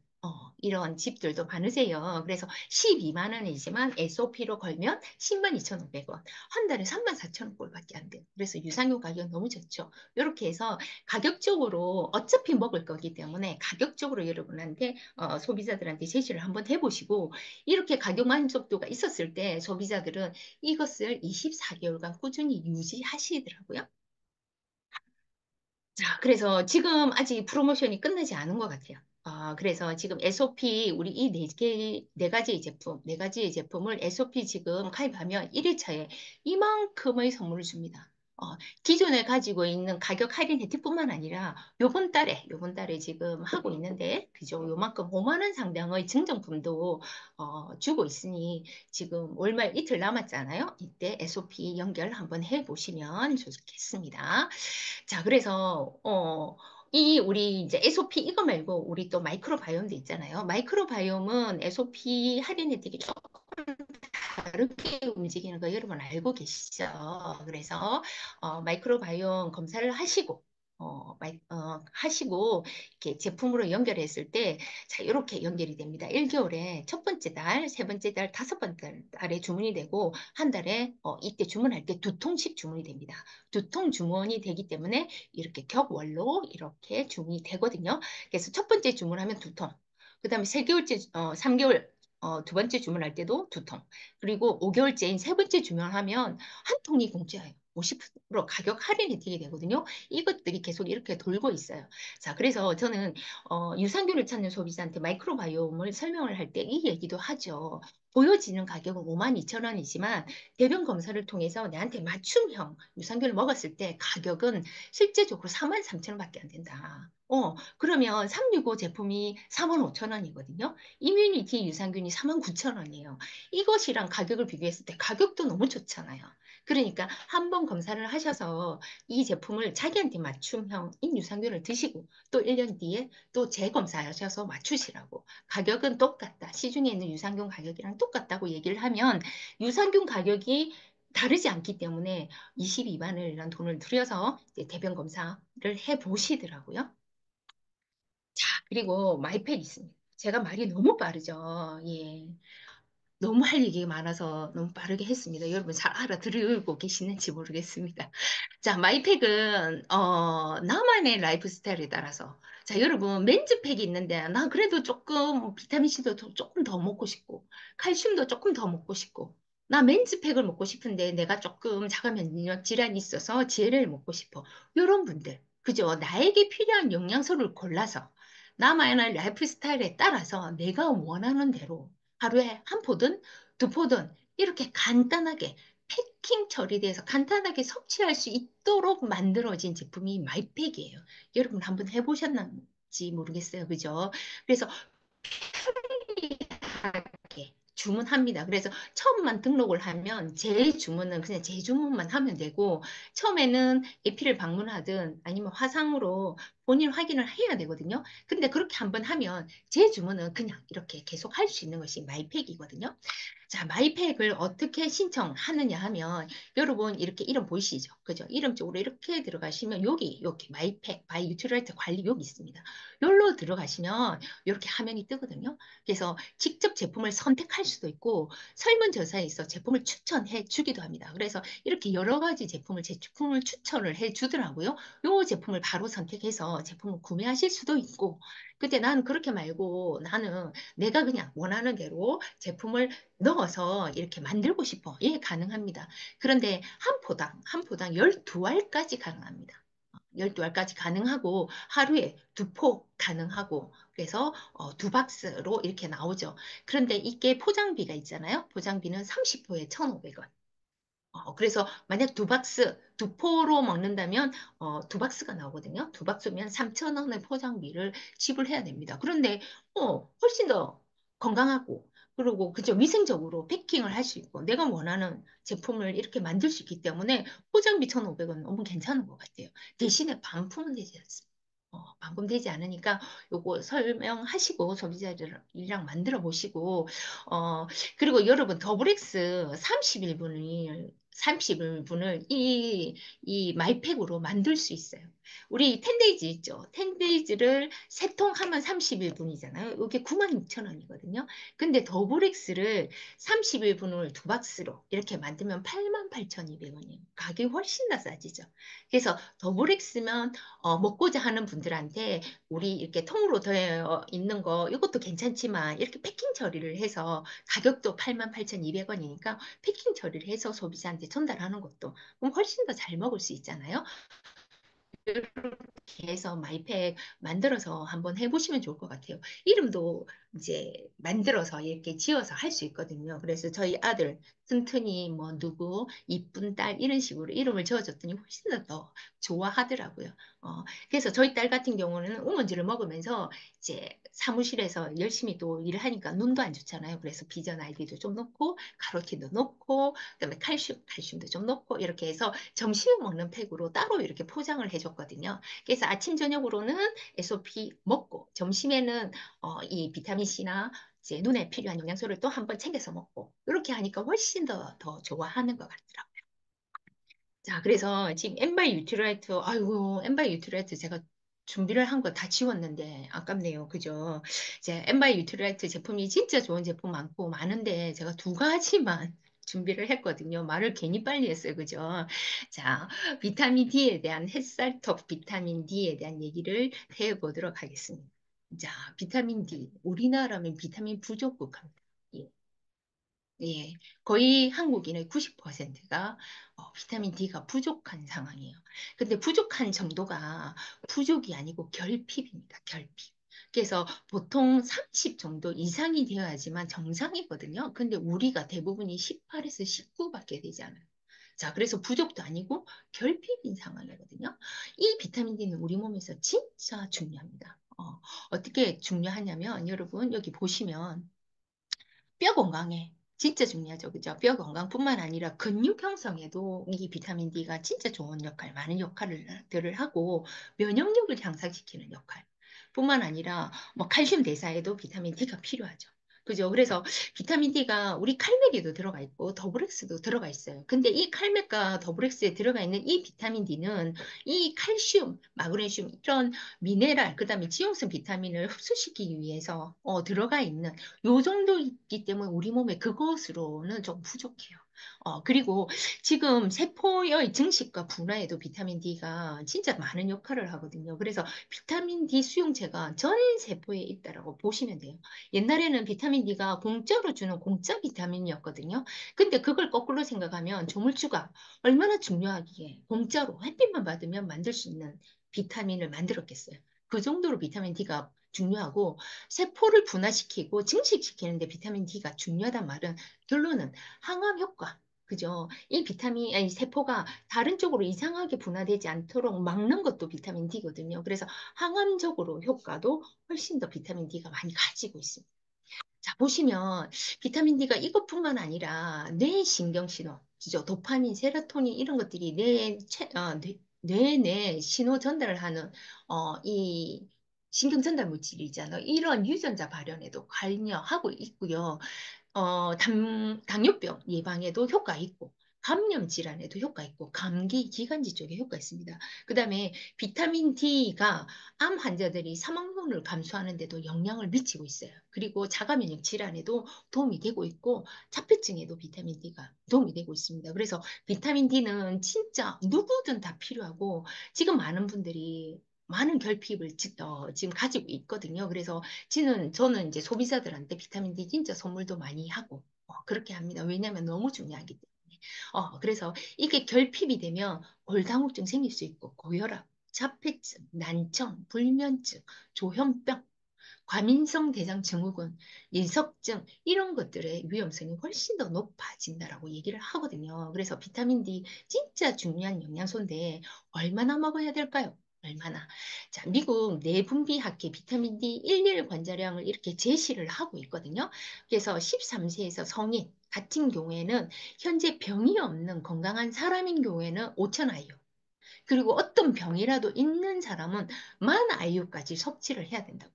이런 집들도 많으세요. 그래서 12만 원이지만 SOP로 걸면 10만 2,500원. 한 달에 3만 4천 원 꼴밖에 안 돼요. 그래서 유산균 가격 너무 좋죠. 이렇게 해서 가격적으로 어차피 먹을 거기 때문에 가격적으로 여러분한테 소비자들한테 제시를 한번 해보시고 이렇게 가격 만족도가 있었을 때 소비자들은 이것을 24개월간 꾸준히 유지하시더라고요. 자, 그래서 지금 아직 프로모션이 끝나지 않은 것 같아요. 그래서 지금 SOP 우리 이 네 가지 제품, 네 가지의 제품을 SOP 지금 가입하면 1회차에 이만큼의 선물을 줍니다. 기존에 가지고 있는 가격 할인 혜택뿐만 아니라 요번 달에 지금 하고 있는데, 그죠? 요만큼 5만 원 상당의 증정품도 주고 있으니 지금 월말 이틀 남았잖아요. 이때 SOP 연결 한번 해보시면 좋겠습니다. 자, 그래서 우리 이제 SOP 이거 말고 우리 또 마이크로바이옴도 있잖아요. 마이크로바이옴은 SOP 할인 혜택이 조금 다르게 움직이는 거 여러분 알고 계시죠? 그래서 마이크로바이옴 검사를 하시고 하시고 이렇게 제품으로 연결했을 때 자, 이렇게 연결이 됩니다. 1개월에 첫 번째 달, 세 번째 달, 다섯 번째 달에 주문이 되고 한 달에 이때 주문할 때 두 통씩 주문이 됩니다. 두 통 주문이 되기 때문에 이렇게 격월로 이렇게 주문이 되거든요. 그래서 첫 번째 주문하면 두 통, 그다음에 3개월째, 3개월 두 번째 주문할 때도 두 통, 그리고 5개월째인 세 번째 주문하면 한 통이 공짜예요. 50% 가격 할인이 되게 되거든요. 이것들이 계속 이렇게 돌고 있어요. 자, 그래서 저는 유산균을 찾는 소비자한테 마이크로바이옴을 설명을 할 때 이 얘기도 하죠. 보여지는 가격은 5만 2천 원이지만 대변 검사를 통해서 내한테 맞춤형 유산균을 먹었을 때 가격은 실제적으로 4만 3천 원밖에 안 된다. 그러면 365 제품이 4만 5천 원이거든요. 이뮤니티 유산균이 4만 9천 원이에요. 이것이랑 가격을 비교했을 때 가격도 너무 좋잖아요. 그러니까 한 번 검사를 하셔서 이 제품을 자기한테 맞춤형인 유산균을 드시고 또 1년 뒤에 또 재검사하셔서 맞추시라고. 가격은 똑같다. 시중에 있는 유산균 가격이랑 똑같다고 얘기를 하면 유산균 가격이 다르지 않기 때문에 22만 원이라는 돈을 들여서 이제 대변 검사를 해 보시더라고요. 자, 그리고 마이팩 있습니다. 제가 말이 너무 빠르죠. 예. 너무 할 얘기가 많아서 너무 빠르게 했습니다. 여러분 잘 알아들고 계시는지 모르겠습니다. 자, 마이팩은 나만의 라이프 스타일에 따라서 자, 여러분 맨즈팩이 있는데 나 그래도 조금 비타민C도 조금 더 먹고 싶고 칼슘도 조금 더 먹고 싶고 나 맨즈팩을 먹고 싶은데 내가 조금 자가 면역 질환이 있어서 지혜를 먹고 싶어. 이런 분들 그죠? 나에게 필요한 영양소를 골라서 나만의 라이프 스타일에 따라서 내가 원하는 대로 하루에 한 포든 두 포든 이렇게 간단하게 패킹 처리돼서 간단하게 섭취할 수 있도록 만들어진 제품이 마이팩이에요. 여러분 한번 해보셨는지 모르겠어요. 그죠? 그래서 편리하게 주문합니다. 그래서 처음만 등록을 하면 재주문은 그냥 재주문만 하면 되고 처음에는 에피를 방문하든 아니면 화상으로 본인 확인을 해야 되거든요. 근데 그렇게 한번 하면 재주문은 그냥 이렇게 계속 할 수 있는 것이 마이팩이거든요. 자, 마이팩을 어떻게 신청하느냐 하면 여러분 이렇게 이름 보이시죠? 그죠? 이름 쪽으로 이렇게 들어가시면 여기 마이팩 바이 뉴트리라이트 관리 여기 있습니다. 여기로 들어가시면 이렇게 화면이 뜨거든요. 그래서 직접 제품을 선택할 수도 있고 설문조사에 있어 제품을 추천해 주기도 합니다. 그래서 이렇게 여러 가지 제품을 추천을 해 주더라고요. 요 제품을 바로 선택해서 제품을 구매하실 수도 있고 근데 나는 그렇게 말고 나는 내가 그냥 원하는 대로 제품을 넣어서 이렇게 만들고 싶어. 예, 가능합니다. 그런데 한 포당 12알까지 가능합니다. 12알까지 가능하고 하루에 두 포 가능하고 그래서 두 박스로 이렇게 나오죠. 그런데 이게 포장비가 있잖아요. 포장비는 30포에 1,500원. 그래서 만약 두 박스, 두 포로 먹는다면 두 박스가 나오거든요. 두 박스면 3,000원의 포장비를 지불해야 됩니다. 그런데 훨씬 더 건강하고 그리고 그저 위생적으로 패킹을 할 수 있고 내가 원하는 제품을 이렇게 만들 수 있기 때문에 포장비 1,500원 너무 괜찮은 것 같아요. 대신에 반품은 되지 않습니다. 반품되지 않으니까 요거 설명하시고 소비자들이랑 만들어 보시고 그리고 여러분 더블엑스 31분을 이 마이팩으로 만들 수 있어요. 우리 텐데이즈 있죠? 텐데이즈를 세 통 하면 31분이잖아요. 이게 96,000원이거든요. 근데 더블엑스를 31분을 두 박스로 이렇게 만들면 88,200원이에요. 가격이 훨씬 더 싸지죠. 그래서 더블엑스면 먹고자 하는 분들한테 우리 이렇게 통으로 되어 있는 거 이것도 괜찮지만 이렇게 패킹 처리를 해서 가격도 88,200원이니까 패킹 처리를 해서 소비자한테 전달하는 것도 그럼 훨씬 더 잘 먹을 수 있잖아요. 이렇게 해서 마이팩 만들어서 한번 해보시면 좋을 것 같아요. 이름도 이제 만들어서 이렇게 지어서 할 수 있거든요. 그래서 저희 아들 튼튼이 뭐 누구 이쁜 딸 이런 식으로 이름을 지어줬더니 훨씬 더 좋아하더라고요. 그래서 저희 딸 같은 경우는 우먼지를 먹으면서 이제 사무실에서 열심히 또 일을 하니까 눈도 안 좋잖아요. 그래서 비전 아이디도 좀 넣고 카로틴도 넣고 그다음에 칼슘도 좀 넣고 이렇게 해서 점심 먹는 팩으로 따로 이렇게 포장을 해줬거든요. 그래서 아침 저녁으로는 SOP 먹고 점심에는 이 비타민 C나 이제 눈에 필요한 영양소를 또 한번 챙겨서 먹고 이렇게 하니까 훨씬 더 좋아하는 것 같더라고요. 자, 그래서 지금 엠바이 유틸라이트, 아이고, 엠바이 유틸라이트 제가 준비를 한 거 다 지웠는데 아깝네요. 그죠? 이제 엠바이 유틸라이트 제품이 진짜 좋은 제품 많고 많은데 제가 두 가지만 준비를 했거든요. 말을 괜히 빨리 했어요. 그죠? 자, 비타민 D에 대한 햇살톱 비타민 D에 대한 얘기를 해보도록 하겠습니다. 자, 비타민 D. 우리나라면 비타민 부족 국가입니다. 예. 예, 거의 한국인의 90%가 비타민 D가 부족한 상황이에요. 근데 부족한 정도가 부족이 아니고 결핍입니다. 결핍. 그래서 보통 30 정도 이상이 되어야지만 정상이거든요. 근데 우리가 대부분이 18에서 19밖에 되지 않아요. 자, 그래서 부족도 아니고 결핍인 상황이거든요. 이 비타민 D는 우리 몸에서 진짜 중요합니다. 어떻게 중요하냐면 여러분 여기 보시면 뼈 건강에 진짜 중요하죠. 그죠? 뼈 건강뿐만 아니라 근육 형성에도 이 비타민 D가 진짜 좋은 역할, 많은 역할들을 하고 면역력을 향상시키는 역할. 뿐만 아니라 뭐 칼슘 대사에도 비타민 D가 필요하죠. 그죠? 그래서 비타민 D가 우리 칼맥에도 들어가 있고 더블엑스도 들어가 있어요. 근데 이 칼맥과 더블엑스에 들어가 있는 이 비타민 D는 이 칼슘, 마그네슘 이런 미네랄, 그다음에 지용성 비타민을 흡수시키기 위해서 들어가 있는 요 정도 있기 때문에 우리 몸에 그것으로는 좀 부족해요. 그리고 지금 세포의 증식과 분화에도 비타민 D가 진짜 많은 역할을 하거든요. 그래서 비타민 D 수용체가 전 세포에 있다라고 보시면 돼요. 옛날에는 비타민 D가 공짜로 주는 공짜 비타민이었거든요. 근데 그걸 거꾸로 생각하면 조물주가 얼마나 중요하기에 공짜로 햇빛만 받으면 만들 수 있는 비타민을 만들었겠어요. 그 정도로 비타민 D가 중요하고 세포를 분화시키고 증식시키는데 비타민 D가 중요하단 말은 결론은 항암 효과. 그죠? 이 비타민, 아니, 세포가 다른 쪽으로 이상하게 분화되지 않도록 막는 것도 비타민 D거든요. 그래서 항암적으로 효과도 훨씬 더 비타민 D가 많이 가지고 있습니다. 자, 보시면 비타민 D가 이것뿐만 아니라 뇌 신경신호, 그죠? 도파민, 세로토닌 이런 것들이 뇌내 신호 전달을 하는 이 신경 전달 물질이잖아요. 이런 유전자 발현에도 관여하고 있고요. 당뇨병 예방에도 효과 있고, 감염 질환에도 효과 있고, 감기, 기관지 쪽에 효과 있습니다. 그 다음에 비타민 D가 암 환자들이 사망률을 감소하는 데도 영향을 미치고 있어요. 그리고 자가 면역 질환에도 도움이 되고 있고, 자폐증에도 비타민 D가 도움이 되고 있습니다. 그래서 비타민 D는 진짜 누구든 다 필요하고, 지금 많은 분들이 많은 결핍을 지금 가지고 있거든요. 그래서 저는 이제 소비자들한테 비타민 D 진짜 선물도 많이 하고 그렇게 합니다. 왜냐하면 너무 중요하기 때문에. 그래서 이게 결핍이 되면 골다공증 생길 수 있고 고혈압, 자폐증, 난청, 불면증, 조현병, 과민성 대장 증후군, 일석증 이런 것들의 위험성이 훨씬 더 높아진다라고 얘기를 하거든요. 그래서 비타민 D 진짜 중요한 영양소인데 얼마나 먹어야 될까요? 얼마나? 자, 미국 내분비학회 비타민 D11 관자량을 이렇게 제시를 하고 있거든요. 그래서 13세에서 성인 같은 경우에는 현재 병이 없는 건강한 사람인 경우에는 5천 IU. 그리고 어떤 병이라도 있는 사람은 10,000IU까지 섭취를 해야 된다고.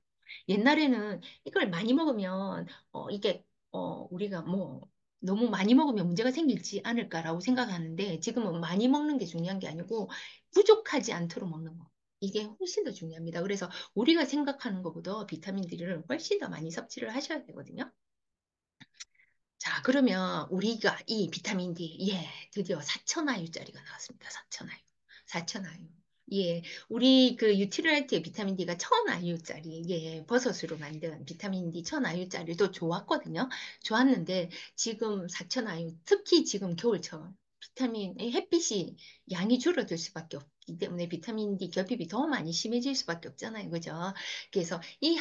옛날에는 이걸 많이 먹으면 이게 우리가 뭐 너무 많이 먹으면 문제가 생길지 않을까라고 생각하는데 지금은 많이 먹는 게 중요한 게 아니고 부족하지 않도록 먹는 거. 이게 훨씬 더 중요합니다. 그래서 우리가 생각하는 것보다 비타민 D를 훨씬 더 많이 섭취를 하셔야 되거든요. 자, 그러면 우리가 이 비타민 D, 예, 드디어 4,000IU짜리가 나왔습니다. 4,000IU. 4,000IU. 예, 우리 그 유틸라이트의 비타민 D가 1,000IU짜리, 예, 버섯으로 만든 비타민 D 1,000IU짜리도 좋았거든요. 좋았는데 지금 4,000IU, 특히 지금 겨울철 햇빛이 양이 줄어들 수밖에 없기 때문에 비타민 D 결핍이 더 많이 심해질 수밖에 없잖아요. 그죠? 그래서 이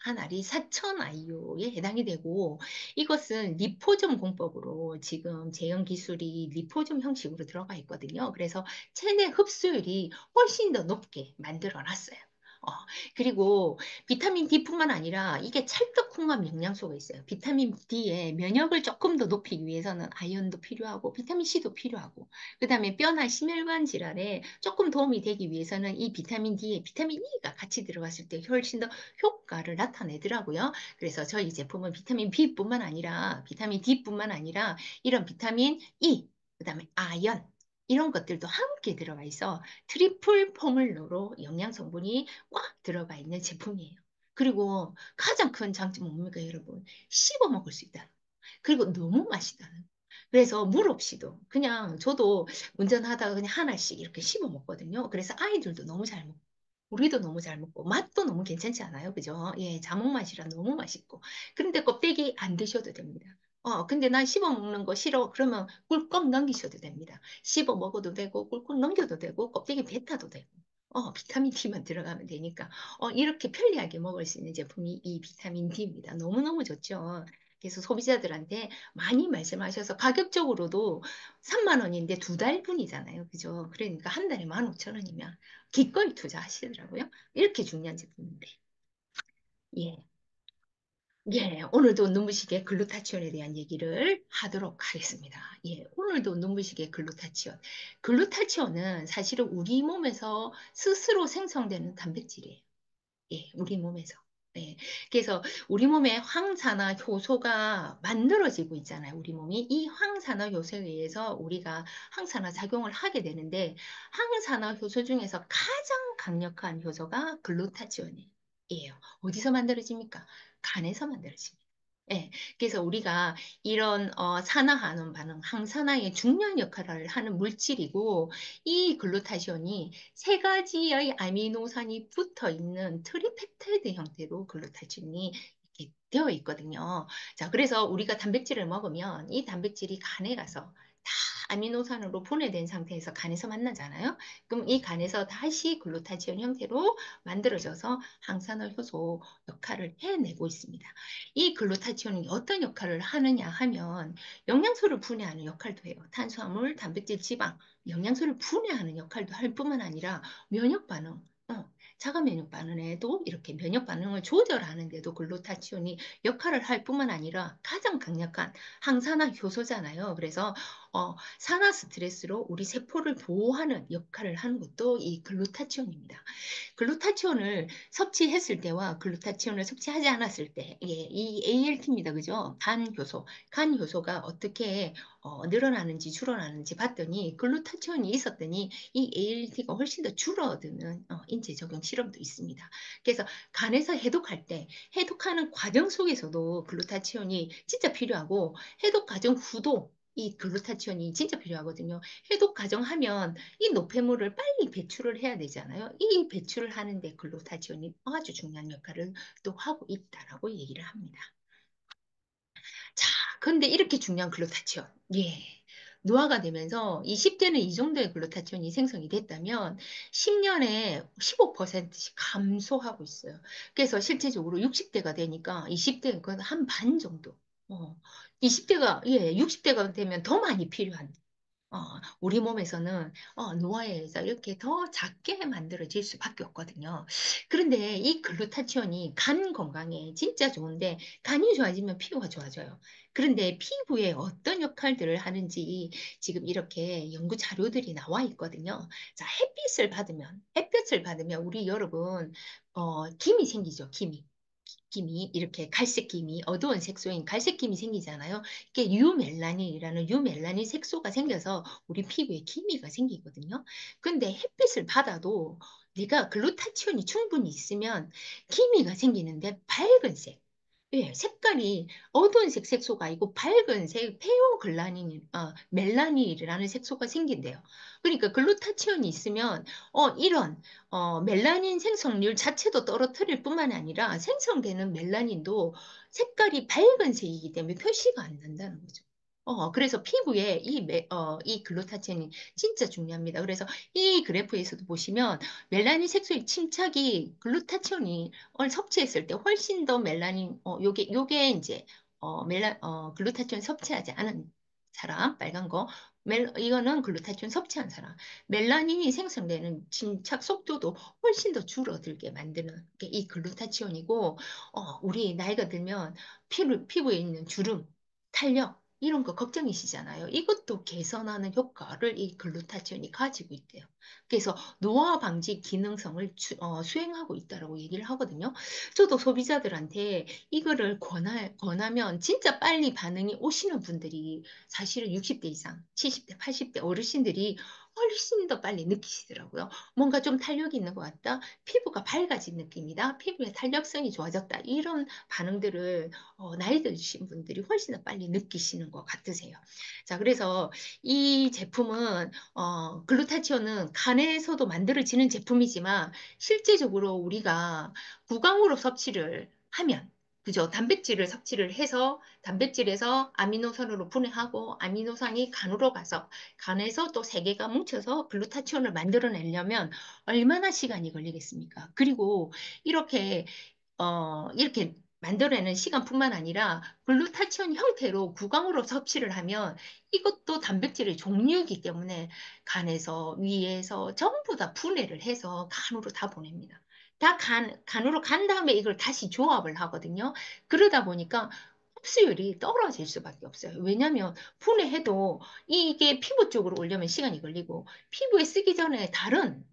한 알이 4,000IU에 해당이 되고 이것은 리포점 공법으로 지금 제형 기술이 리포점 형식으로 들어가 있거든요. 그래서 체내 흡수율이 훨씬 더 높게 만들어 놨어요. 어, 그리고 비타민 D뿐만 아니라 이게 찰떡궁합 영양소가 있어요. 비타민 D의 면역을 조금 더 높이기 위해서는 아연도 필요하고 비타민 C도 필요하고 그다음에 뼈나 심혈관 질환에 조금 도움이 되기 위해서는 이 비타민 D에 비타민 E가 같이 들어갔을 때 훨씬 더 효과를 나타내더라고요. 그래서 저희 제품은 비타민 B뿐만 아니라 비타민 D뿐만 아니라 이런 비타민 E, 그다음에 아연 이런 것들도 함께 들어가 있어 트리플 포뮬러로 영양 성분이 꽉 들어가 있는 제품이에요. 그리고 가장 큰 장점 뭡니까, 여러분? 씹어 먹을 수 있다. 그리고 너무 맛있다는. 그래서 물 없이도 그냥 저도 운전하다가 그냥 하나씩 이렇게 씹어 먹거든요. 그래서 아이들도 너무 잘 먹고 우리도 너무 잘 먹고 맛도 너무 괜찮지 않아요? 그죠? 예, 자몽 맛이라 너무 맛있고. 그런데 껍데기 안 드셔도 됩니다. 근데 난 씹어 먹는 거 싫어. 그러면 꿀꺽 넘기셔도 됩니다. 씹어 먹어도 되고 꿀꺽 넘겨도 되고 껍데기 뱉어도 되고. 비타민 D만 들어가면 되니까. 이렇게 편리하게 먹을 수 있는 제품이 이 비타민 D입니다. 너무너무 좋죠. 그래서 소비자들한테 많이 말씀하셔서 가격적으로도 3만 원인데 두 달분이잖아요. 그죠? 그러니까 한 달에 15,000원이면 기꺼이 투자하시더라고요. 이렇게 중요한 제품인데. 예. 예, 오늘도 눈부시게 글루타치온에 대한 얘기를 하도록 하겠습니다. 예, 오늘도 눈부시게 글루타치온. 글루타치온은 사실은 우리 몸에서 스스로 생성되는 단백질이에요. 예, 우리 몸에서. 예. 그래서 우리 몸에 황산화 효소가 만들어지고 있잖아요. 우리 몸이 이 황산화 효소에 의해서 우리가 항산화 작용을 하게 되는데 항산화 효소 중에서 가장 강력한 효소가 글루타치온이에요. 어디서 만들어집니까? 간에서 만들어집니다. 예, 그래서 우리가 이런 산화하는 반응, 항산화의 중요한 역할을 하는 물질이고 이 글루타치온이 세 가지의 아미노산이 붙어 있는 트리페타이드 형태로 글루타치온이 이렇게 되어 있거든요. 자, 그래서 우리가 단백질을 먹으면 이 단백질이 간에 가서 다 아미노산으로 분해된 상태에서 간에서 만나잖아요. 그럼 이 간에서 다시 글루타치온 형태로 만들어져서 항산화 효소 역할을 해내고 있습니다. 이 글루타치온이 어떤 역할을 하느냐 하면 영양소를 분해하는 역할도 해요. 탄수화물, 단백질, 지방, 영양소를 분해하는 역할도 할 뿐만 아니라 면역 반응, 자가 면역 반응에도 이렇게 면역 반응을 조절하는데도 글루타치온이 역할을 할 뿐만 아니라 가장 강력한 항산화 효소잖아요. 그래서 산화 스트레스로 우리 세포를 보호하는 역할을 하는 것도 이 글루타치온입니다. 글루타치온을 섭취했을 때와 글루타치온을 섭취하지 않았을 때, 예, 이 ALT입니다. 그죠? 간 효소. 간 효소가 어떻게 늘어나는지 줄어나는지 봤더니 글루타치온이 있었더니 이 ALT가 훨씬 더 줄어드는 인체 적용 실험도 있습니다. 그래서 간에서 해독할 때 해독하는 과정 속에서도 글루타치온이 진짜 필요하고 해독 과정 후도 이 글루타치온이 진짜 필요하거든요. 해독 과정하면 이 노폐물을 빨리 배출을 해야 되잖아요. 이 배출을 하는데 글루타치온이 아주 중요한 역할을 또 하고 있다라고 얘기를 합니다. 자, 그런데 이렇게 중요한 글루타치온. 예. 노화가 되면서 20대는 이 정도의 글루타치온이 생성이 됐다면 10년에 15%씩 감소하고 있어요. 그래서 실제적으로 60대가 되니까 20대 한 반 정도. 20대가, 예, 60대가 되면 더 많이 필요한 우리 몸에서는 노화에 의해서 이렇게 더 작게 만들어질 수밖에 없거든요. 그런데 이 글루타치온이 간 건강에 진짜 좋은데 간이 좋아지면 피부가 좋아져요. 그런데 피부에 어떤 역할들을 하는지 지금 이렇게 연구 자료들이 나와 있거든요. 자, 햇빛을 받으면 우리 여러분 김이 생기죠, 김이. 김이 이렇게 갈색 김이 어두운 색소인 갈색 김이 생기잖아요. 이게 유멜라닌이라는 유멜라닌 색소가 생겨서 우리 피부에 기미가 생기거든요. 근데 햇빛을 받아도 내가 글루타치온이 충분히 있으면 기미가 생기는데 밝은색. 예, 색깔이 어두운색 색소가 아니고 밝은색 페오글라닌, 멜라닌이라는 색소가 생긴대요. 그러니까 글루타치온이 있으면 이런 멜라닌 생성률 자체도 떨어뜨릴 뿐만 아니라 생성되는 멜라닌도 색깔이 밝은색이기 때문에 표시가 안 난다는 거죠. 그래서 피부에 이 글루타치온이 진짜 중요합니다. 그래서 이 그래프에서도 보시면 멜라닌 색소의 침착이 글루타치온이 섭취했을 때 훨씬 더 멜라닌, 요게 이제, 글루타치온 섭취하지 않은 사람, 빨간 거. 이거는 글루타치온 섭취한 사람. 멜라닌이 생성되는 침착 속도도 훨씬 더 줄어들게 만드는 게 이 글루타치온이고, 우리 나이가 들면 피부에 있는 주름, 탄력, 이런 거 걱정이시잖아요. 이것도 개선하는 효과를 이 글루타치온이 가지고 있대요. 그래서 노화 방지 기능성을 수행하고 있다라고 얘기를 하거든요. 저도 소비자들한테 이거를 권하면 진짜 빨리 반응이 오시는 분들이 사실은 60대 이상, 70대, 80대 어르신들이 훨씬 더 빨리 느끼시더라고요. 뭔가 좀 탄력이 있는 것 같다. 피부가 밝아진 느낌이다. 피부의 탄력성이 좋아졌다. 이런 반응들을 나이 드신 분들이 훨씬 더 빨리 느끼시는 것 같으세요. 자, 그래서 이 제품은 글루타치온은 간에서도 만들어지는 제품이지만 실제적으로 우리가 구강으로 섭취를 하면 그죠? 단백질을 섭취를 해서 단백질에서 아미노산으로 분해하고 아미노산이 간으로 가서 간에서 또 세 개가 뭉쳐서 글루타치온을 만들어내려면 얼마나 시간이 걸리겠습니까? 그리고 이렇게 이렇게 만들어내는 시간뿐만 아니라 글루타치온 형태로 구강으로 섭취를 하면 이것도 단백질의 종류이기 때문에 간에서 위에서 전부 다 분해를 해서 간으로 다 보냅니다. 다 간으로 간 다음에 이걸 다시 조합을 하거든요. 그러다 보니까 흡수율이 떨어질 수밖에 없어요. 왜냐하면 분해해도 이게 피부 쪽으로 오려면 시간이 걸리고 피부에 쓰기 전에 다른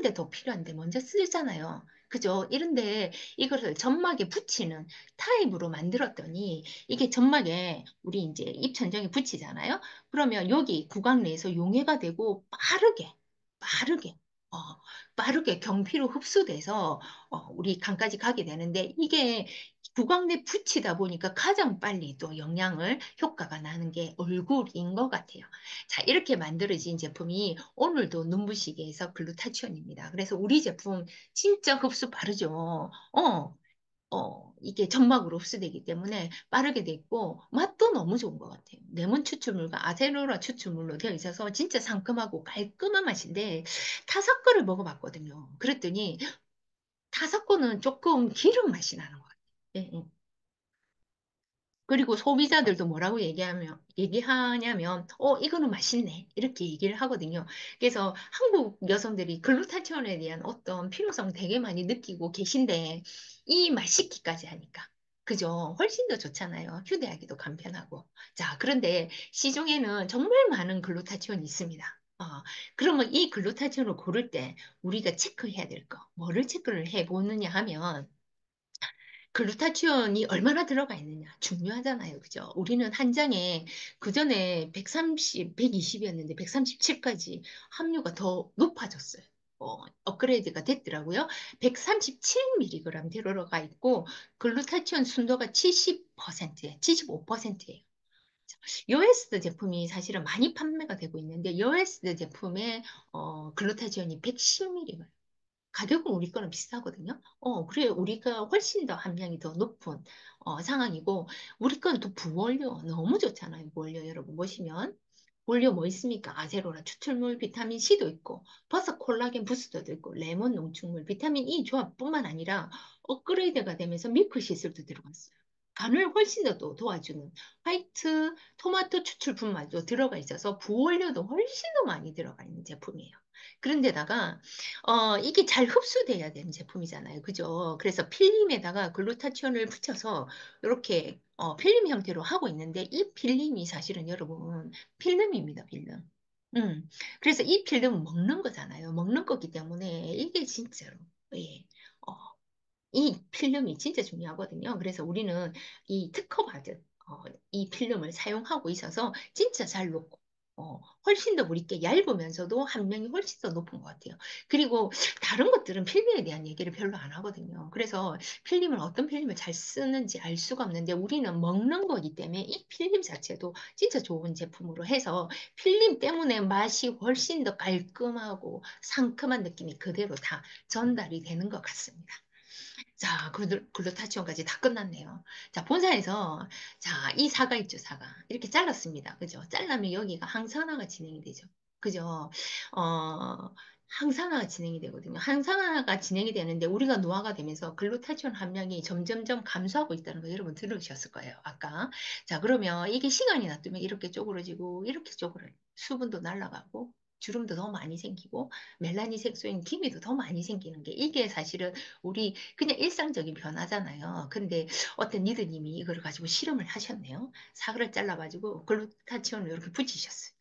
데 더 필요한데 먼저 쓰잖아요. 그죠? 이런데 이것을 점막에 붙이는 타입으로 만들었더니 이게 점막에 우리 이제 입천장에 붙이잖아요. 그러면 여기 구강 내에서 용해가 되고 빠르게 어, 빠르게 경피로 흡수돼서 우리 간까지 가게 되는데 이게 구강 내 붙이다 보니까 가장 빨리 또 영양을 효과가 나는 게 얼굴인 것 같아요. 자, 이렇게 만들어진 제품이 오늘도 눈부시게에서 글루타치온입니다. 그래서 우리 제품 진짜 흡수 빠르죠. 이게 점막으로 흡수되기 때문에 빠르게 돼 있고 맛도 너무 좋은 것 같아요. 레몬 추출물과 아세로라 추출물로 되어 있어서 진짜 상큼하고 깔끔한 맛인데 타사 거를 먹어봤거든요. 그랬더니 타사 거는 조금 기름 맛이 나는 것 같아요. 예, 예. 그리고 소비자들도 뭐라고 얘기하냐면, 이거는 맛있네. 이렇게 얘기를 하거든요. 그래서 한국 여성들이 글루타치온에 대한 어떤 필요성 되게 많이 느끼고 계신데, 이 맛있기까지 하니까. 그죠? 훨씬 더 좋잖아요. 휴대하기도 간편하고. 자, 그런데 시중에는 정말 많은 글루타치온이 있습니다. 그러면 이 글루타치온을 고를 때 우리가 체크해야 될 거, 뭐를 체크를 해보느냐 하면, 글루타치온이 얼마나 들어가 있느냐 중요하잖아요. 그죠? 우리는 한 장에 그전에 130, 120이었는데 137까지 함유가 더 높아졌어요. 업그레이드가 됐더라고요. 137mg 들어가 있고 글루타치온 순도가 70%, 75%예요. 요에스드 제품이 사실은 많이 판매가 되고 있는데 요에스드 제품의 글루타치온이 110mg 가격은 우리 거는 비싸거든요. 그래, 우리가 훨씬 더 함량이 더 높은 상황이고, 우리 거는 또 부원료 너무 좋잖아요. 부원료 여러분 보시면. 원료 뭐 있습니까? 아제로라 추출물, 비타민 C도 있고, 버섯 콜라겐 부스터도 있고, 레몬 농축물, 비타민 E 조합뿐만 아니라 업그레이드가 되면서 밀크 시슬도 들어갔어요. 간을 훨씬 더 또 도와주는 화이트 토마토 추출분말도 들어가 있어서 부원료도 훨씬 더 많이 들어가 있는 제품이에요. 그런데다가 이게 잘 흡수돼야 되는 제품이잖아요. 그죠? 그래서 필름에다가 글루타치온을 붙여서 이렇게 필름 형태로 하고 있는데 이 필름이 사실은 여러분 필름입니다. 필름. 그래서 이 필름은 먹는 거잖아요. 먹는 거기 때문에 이게 진짜로 예. 어, 이 필름이 진짜 중요하거든요. 그래서 우리는 이 특허받은 이 필름을 사용하고 있어서 진짜 잘 녹고 훨씬 더 우리께 얇으면서도 함량이 훨씬 더 높은 것 같아요. 그리고 다른 것들은 필름에 대한 얘기를 별로 안 하거든요. 그래서 필름을 어떤 필름을 잘 쓰는지 알 수가 없는데 우리는 먹는 거기 때문에 이 필름 자체도 진짜 좋은 제품으로 해서 필름 때문에 맛이 훨씬 더 깔끔하고 상큼한 느낌이 그대로 다 전달이 되는 것 같습니다. 자, 글루타치온까지 다 끝났네요. 자, 본사에서, 자, 이 사과 있죠, 사과. 이렇게 잘랐습니다. 그죠? 잘라면 여기가 항산화가 진행이 되죠. 그죠? 어, 항산화가 진행이 되거든요. 항산화가 진행이 되는데 우리가 노화가 되면서 글루타치온 함량이 점점점 감소하고 있다는 거 여러분 들으셨을 거예요. 아까. 자, 그러면 이게 시간이 놔두면 이렇게 쪼그러지고, 이렇게 쪼그러요. 수분도 날아가고, 주름도 더 많이 생기고, 멜라닌 색소인 기미도 더 많이 생기는 게 이게 사실은 우리 그냥 일상적인 변화잖아요. 근데 어떤 리더님이 이걸 가지고 실험을 하셨네요. 사과를 잘라가지고 글루타치온을 이렇게 붙이셨어요.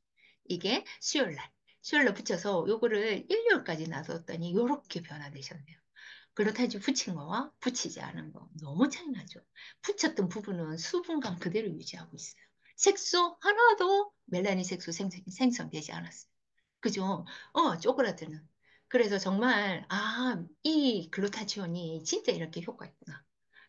이게 수요일 날 붙여서 요거를 일요일까지 놔뒀더니 요렇게 변화되셨네요. 글루타치온 붙인 거와 붙이지 않은 거 너무 차이 나죠. 붙였던 부분은 수분감 그대로 유지하고 있어요. 색소 하나도 멜라닌 색소 생성되지 않았어요. 그죠? 쪼그라드는. 그래서 정말, 아, 이 글루타치온이 진짜 이렇게 효과 있구나.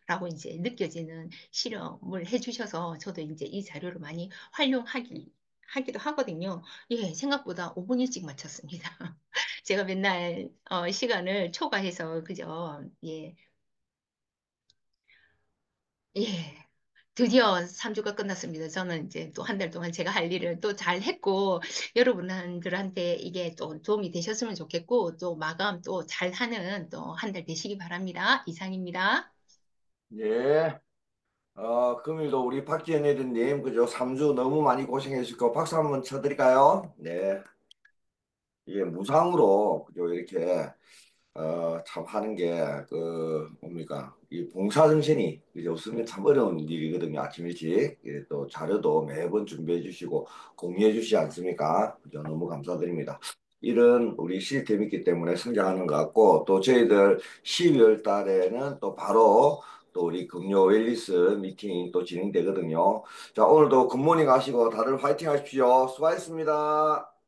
라고 이제 느껴지는 실험을 해주셔서 저도 이제 이 자료를 많이 하기도 하거든요. 예, 생각보다 5분 일찍 마쳤습니다. 제가 맨날 시간을 초과해서, 그죠? 예, 예. 드디어 3주가 끝났습니다. 저는 이제 또 한 달 동안 제가 할 일을 또 잘 했고, 여러분들한테 이게 또 도움이 되셨으면 좋겠고, 또 마감 또 잘 하는 또 한 달 되시기 바랍니다. 이상입니다. 예. 금일도 우리 박지연님, 그죠? 3주 너무 많이 고생해 주시고, 박수 한번 쳐드릴까요? 네. 이게 무상으로, 그죠? 이렇게, 참 하는 게, 뭡니까? 이 봉사정신이, 그죠? 없으면 참 어려운 일이거든요. 아침 일찍. 예, 또 자료도 매번 준비해 주시고, 공유해 주시지 않습니까? 그죠? 너무 감사드립니다. 일은 우리 시스템이 있기 때문에 성장하는 것 같고, 또 저희들 12월 달에는 또 바로 또 우리 금요 웰리스 미팅이 또 진행되거든요. 자, 오늘도 굿모닝 하시고 다들 화이팅 하십시오. 수고하셨습니다.